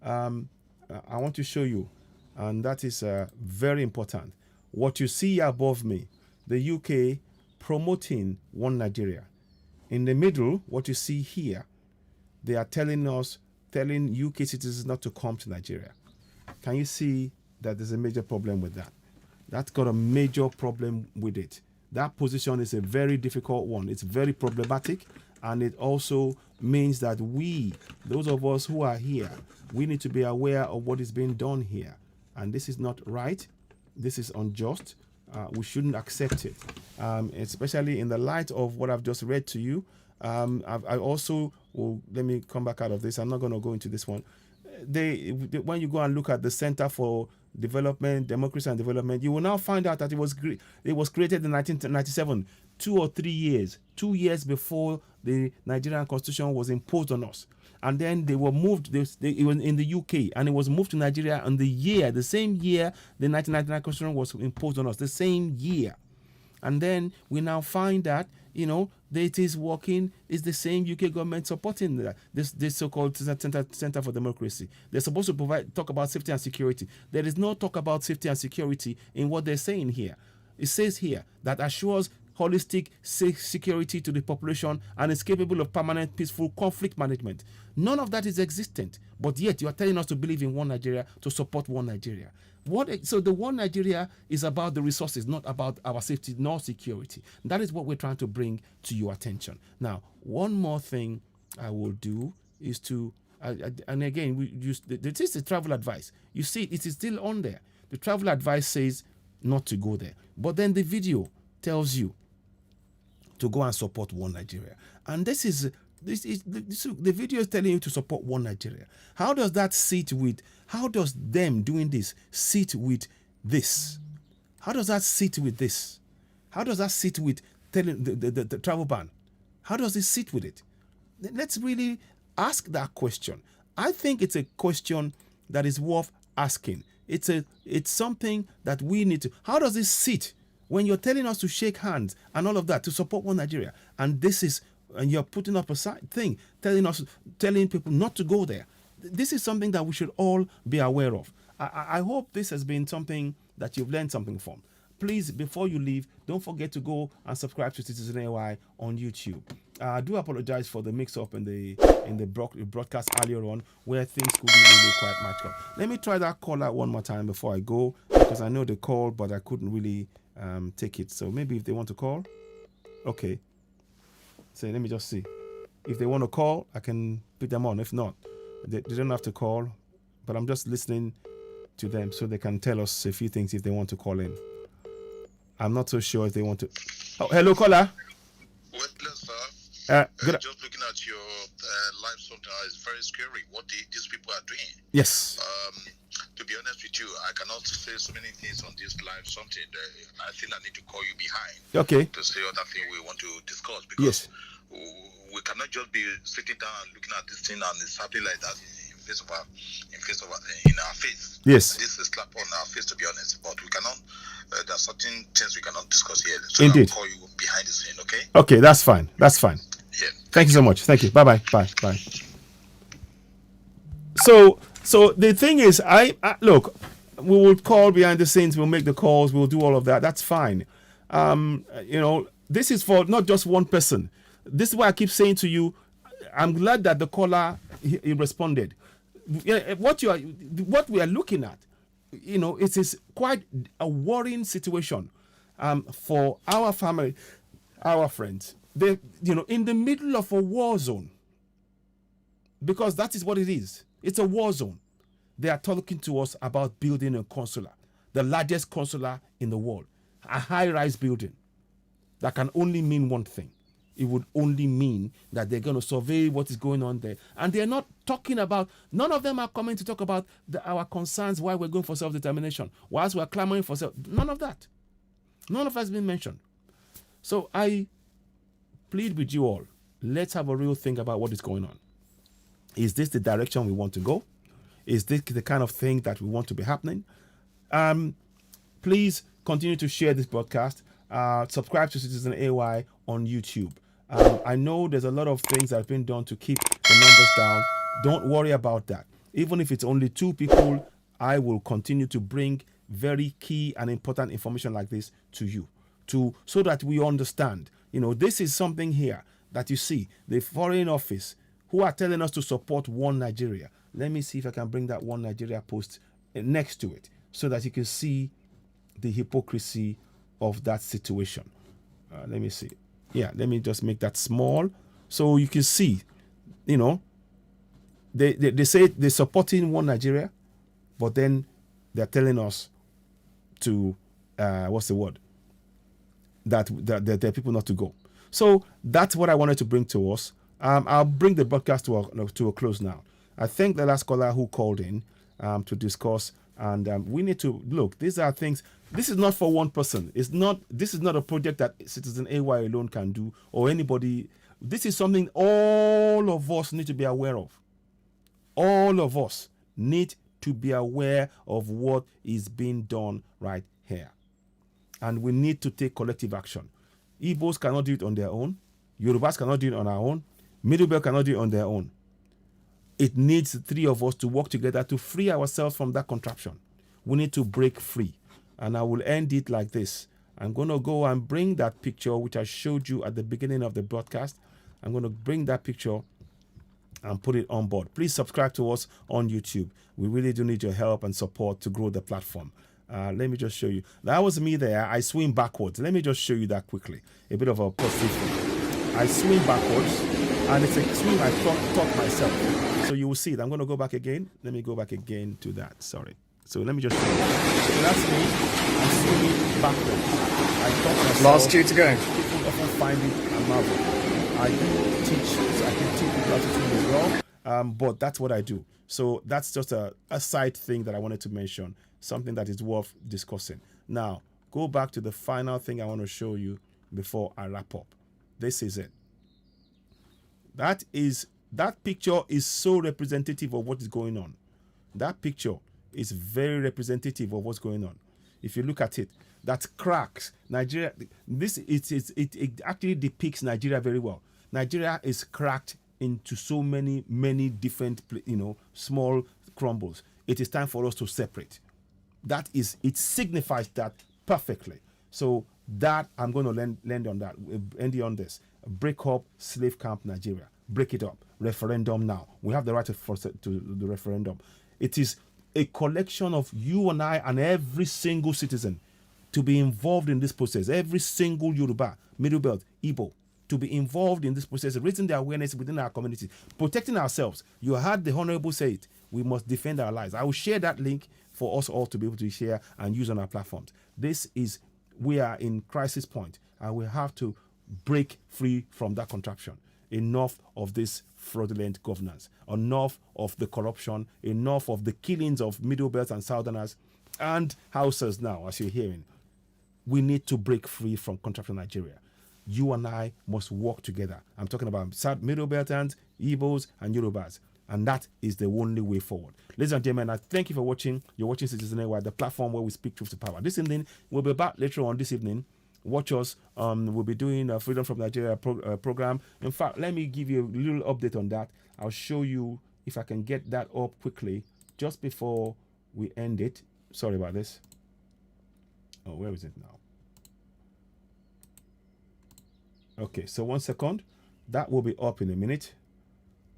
I want to show you, and that is very important. What you see above me, the UK promoting one Nigeria. In the middle, what you see here, they are telling UK citizens not to come to Nigeria. Can you see that there's a major problem with that? That's got a major problem with it. That position is a very difficult one. It's very problematic, and it also means that those of us who are here, we need to be aware of what is being done here. And this is not right. This is unjust. We shouldn't accept it, especially in the light of what I've just read to you. I also, let me come back out of this. I'm not going to go into this one. When you go and look at the Center for Development, Democracy and Development, you will now find out that it was created in 1997, 2 years before the Nigerian Constitution was imposed on us. And then they were moved, it was in the UK, and it was moved to Nigeria in the same year the 1999 Constitution was imposed on us, the same year. And then we now find that, that it is working, is the same UK government supporting that, this so-called Center for Democracy. They're supposed to talk about safety and security. There is no talk about safety and security in what they're saying here. It says here that assures holistic security to the population and is capable of permanent peaceful conflict management. None of that is existent, but yet you are telling us to believe in one Nigeria, to support one Nigeria. So the one Nigeria is about the resources, not about our safety nor security. That is what we're trying to bring to your attention. Now, one more thing I will do is to, and again, this is the travel advice. You see, it is still on there. The travel advice says not to go there, but then the video tells you to go and support one Nigeria. And the video is telling you to support one Nigeria. How does that how does them doing this sit with this? How does that sit with this? How does that sit with telling the travel ban? How does it sit with it? Let's really ask that question. I think it's a question that is worth asking. It's something that we need to. How does it sit when you're telling us to shake hands and all of that to support one Nigeria, and you're putting up a thing telling people not to go there? This is something that we should all be aware of. I hope this has been something that you've learned something from. Please, before you leave, don't forget to go and subscribe to Citizen AY on YouTube. I do apologize for the mix-up in the broadcast earlier on, where things couldn't really quite match up. Let me try that call out one more time before I go, because I know the call, but I couldn't really take it. So maybe if they want to call, okay. So let me just see. If they want to call, I can put them on. If not, they don't have to call, but I'm just listening to them so they can tell us a few things if they want to call in. I'm not so sure if they want to. Oh, hello, caller. Just looking at your live sometimes, it's very scary what these people are doing. Yes. To be honest with you, I cannot say so many things on this live something. I think I need to call you behind. Okay. To say other things we want to discuss, because yes, we cannot just be sitting down and looking at this thing and it's happening like that in our face. Yes. This is a slap on our face, to be honest. But we cannot. There are certain things we cannot discuss here. So indeed. I'll call you behind the scene. Okay. Okay, that's fine. That's fine. Yeah. Thank you so much. Thank you. Bye. So the thing is, I look, we will call behind the scenes. We'll make the calls. We'll do all of that. That's fine. This is for not just one person. This is why I keep saying to you, I'm glad that the caller he responded. What we are looking at, it is quite a worrying situation for our family, our friends. They, in the middle of a war zone, because that is what it is. It's a war zone. They are talking to us about building a consular, the largest consular in the world, a high-rise building that can only mean one thing. It would only mean that they're going to survey what is going on there. And they're not talking about, none of them are coming to talk about our concerns, why we're going for self-determination, whilst we're clamoring for none of that. None of that has been mentioned. So I plead with you all, let's have a real think about what is going on. Is this the direction we want to go? Is this the kind of thing that we want to be happening? Please continue to share this broadcast. Subscribe to Citizen AY on YouTube. I know there's a lot of things that have been done to keep the numbers down. Don't worry about that. Even if it's only 2 people, I will continue to bring very key and important information like this to you, so that we understand. This is something here that you see, the Foreign Office, who are telling us to support one Nigeria. Let me see if I can bring that one Nigeria post next to it so that you can see the hypocrisy of that situation. Let me see. Yeah, let me just make that small so you can see, they say they're supporting one Nigeria, but then they're telling us to, that there are people not to go. So that's what I wanted to bring to us. I'll bring the broadcast to a close now. I thank the last caller who called in to discuss, and we need to look. These are things. This is not for one person. This is not a project that Citizen AY alone can do, or anybody. This is something all of us need to be aware of. All of us need to be aware of what is being done right here. and we need to take collective action. Igbos cannot do it on their own. Yorubas cannot do it on our own. Middle Belt cannot do it on their own. It needs the three of us to work together to free ourselves from that contraption. We need to break free. And I will end it like this. I'm going to go and bring that picture which I showed you at the beginning of the broadcast. I'm going to bring that picture and put it on board. Please subscribe to us on YouTube. We really do need your help and support to grow the platform. Let me just show you. That was me there. I swim backwards. Let me just show you that quickly. A bit of a positive thing. I swim backwards, and it's a swim I taught myself. So you will see it. I'm going to go back again. Let me go back again to that. Sorry. So let me just show you. So that's me. I'm swimming backwards. I taught myself. Last two to go. People often find it a marvel. I do teach, so I can teach people how to swim as well. But that's what I do. So that's just a side thing that I wanted to mention. Something that is worth discussing. Now, go back to the final thing I want to show you before I wrap up. This is it. That picture is so representative of what is going on. That picture is very representative of what's going on. If you look at it, that cracks Nigeria. It actually depicts Nigeria very well. Nigeria is cracked into so many different, small crumbles. It is time for us to separate. It signifies that perfectly. So that I'm going to land on that. End on this. Break up slave camp Nigeria. Break it up. Referendum now. We have the right to the referendum. It is a collection of you and I and every single citizen to be involved in this process. Every single Yoruba, Middle Belt, Igbo, to be involved in this process, raising the awareness within our community, protecting ourselves. You heard the Honorable say it. We must defend our lives. I will share that link for us all to be able to share and use on our platforms. We are in crisis point, and we have to break free from that contraption. Enough of this fraudulent governance. Enough of the corruption. Enough of the killings of Middle Belt and Southerners and Hausas now, as you're hearing. We need to break free from contraption Nigeria. You and I must work together. I'm talking about Middle Beltans, Igbos, and Yorubas. And that is the only way forward. Ladies and gentlemen, I thank you for watching. You're watching Citizen AY, the platform where we speak truth to power. This evening, we'll be back later on this evening. Watch us. We'll be doing a Freedom from Nigeria program. In fact, let me give you a little update on that. I'll show you if I can get that up quickly just before we end it. Sorry about this. Oh, where is it now? Okay, so 1 second. That will be up in a minute.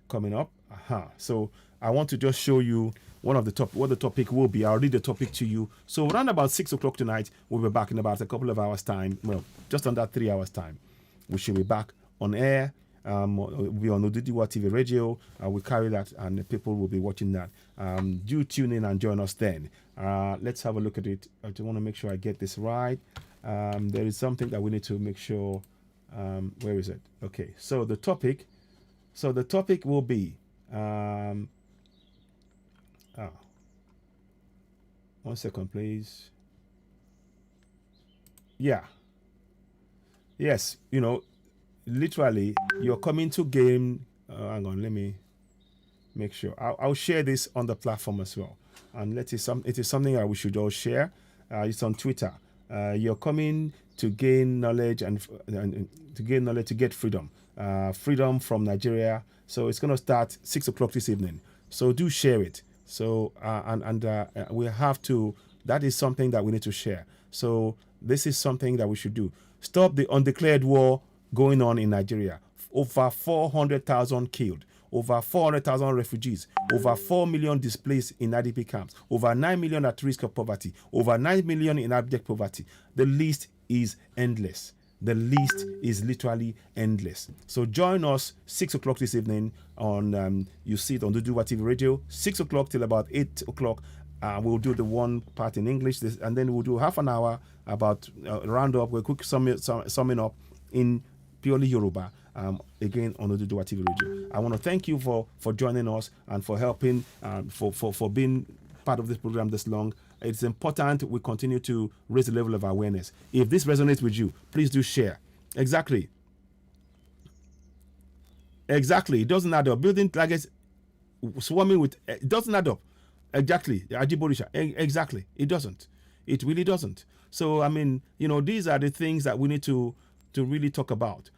Coming up. So I want to just show you what the topic will be. I'll read the topic to you. So around about 6 o'clock tonight, we'll be back in about a couple of hours time. Well, just under 3 hours time. We should be back on air. We'll be on Oduduwa TV radio. We'll carry that and people will be watching that. Do tune in and join us then. Let's have a look at it. I just want to make sure I get this right. There is something that we need to make sure. Where is it? Okay, so the topic will be 1 second, please. Yeah. Yes, literally, you're coming to gain. Hang on, let me make sure. I'll share this on the platform as well. And it is something that we should all share. It's on Twitter. You're coming to gain knowledge and to gain knowledge to get freedom. Freedom from Nigeria. So it's going to start 6 o'clock this evening. So do share it. So we have to. That is something that we need to share. So this is something that we should do. Stop the undeclared war going on in Nigeria. Over 400,000 killed. Over 400,000 refugees. Over 4 million displaced in IDP camps. Over 9 million at risk of poverty. Over 9 million in abject poverty. The list is endless. The list is literally endless. So join us 6 o'clock this evening on, you see it on Oduduwa TV radio, 6 o'clock till about 8 o'clock. We'll do the one part in English, and then we'll do half an hour about roundup, a quick summing up in purely Yoruba, again on Oduduwa TV radio. I want to thank you for joining us and for helping, for being part of this program this long. It's important we continue to raise the level of awareness. If this resonates with you, please do share. Exactly. It doesn't add up. Building targets swarming with, it doesn't add up. Exactly. Ajiborisha. Exactly. It doesn't. It really doesn't. So I mean, these are the things that we need to really talk about.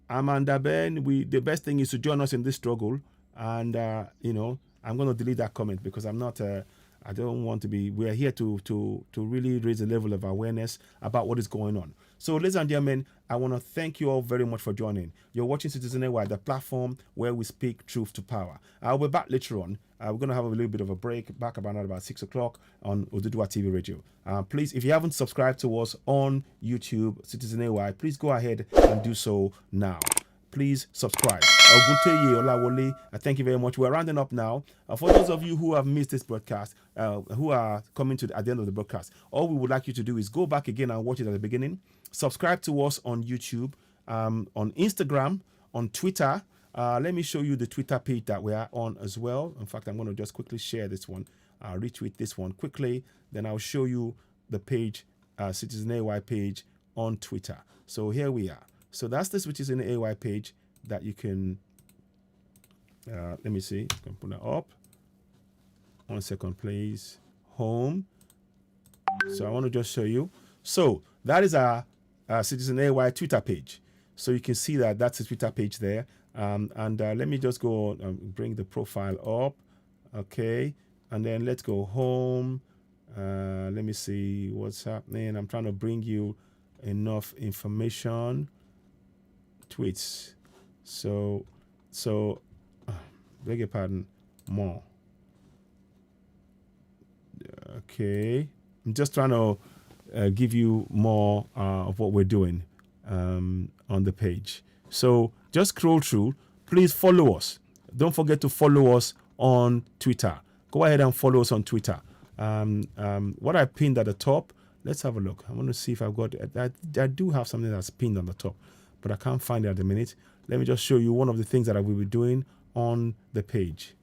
Amanda Ben, the best thing is to join us in this struggle. And I'm going to delete that comment because I'm not. I don't want to be. We are here to really raise a level of awareness about what is going on. So, ladies and gentlemen, I want to thank you all very much for joining. You're watching Citizen AY, the platform where we speak truth to power. I'll be back later on. We're going to have a little bit of a break, back about 6 o'clock on Oduduwa TV Radio. Please, if you haven't subscribed to us on YouTube, Citizen AY, please go ahead and do so now. Please subscribe. Ogunteye Olawole, thank you very much. We're rounding up now. For those of you who have missed this broadcast, who are coming at the end of the broadcast, all we would like you to do is go back again and watch it at the beginning. Subscribe to us on YouTube, on Instagram, on Twitter. Let me show you the Twitter page that we are on as well. In fact, I'm going to just quickly share this one. I'll retweet this one quickly. Then I'll show you the page, Citizen AY page on Twitter. So here we are. So that's the Citizen AY page that you can, let me see, I can put that up. 1 second, please. Home. So I want to just show you. So that is our Citizen AY Twitter page. So you can see that that's the Twitter page there. Let me just go and bring the profile up. Okay. And then let's go home. Let me see what's happening. I'm trying to bring you enough information. Tweets. So beg your pardon, more. Okay. I'm just trying to give you more of what we're doing on the page. So just scroll through. Please follow us. Don't forget to follow us on Twitter. Go ahead and follow us on Twitter. What I pinned at the top, let's have a look. I want to see if I've got it. I do have something that's pinned on the top, but I can't find it at the minute. Let me just show you one of the things that I will be doing on the page.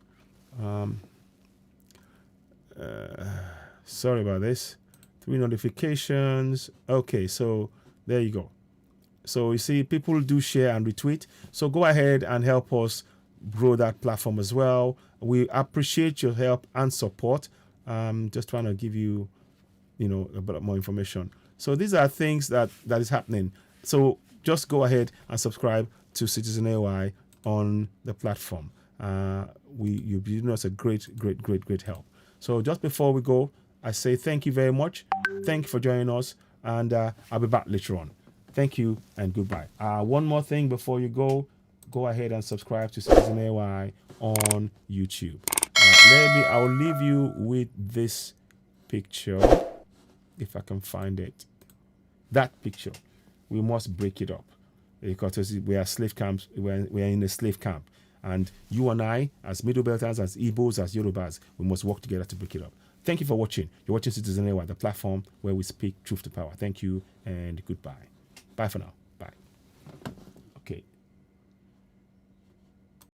Sorry about this. 3 notifications. Okay, so there you go. So you see, people do share and retweet. So go ahead and help us grow that platform as well. We appreciate your help and support. Just trying to give you, a bit more information. So these are things that is happening. So just go ahead and subscribe to Citizen AY on the platform. You've given us a great help. So just before we go, I say thank you very much. Thank you for joining us, and I'll be back later on. Thank you and goodbye. One more thing before you go ahead and subscribe to Citizen AY on YouTube. I'll leave you with this picture, if I can find it. That picture. We must break it up because we are slave camps. We are in a slave camp, and you and I, as Middle Belters, as Igbos, as Yorubas, we must work together to break it up. Thank you for watching. You're watching Citizen AY, the platform where we speak truth to power. Thank you and goodbye. Bye for now. Bye.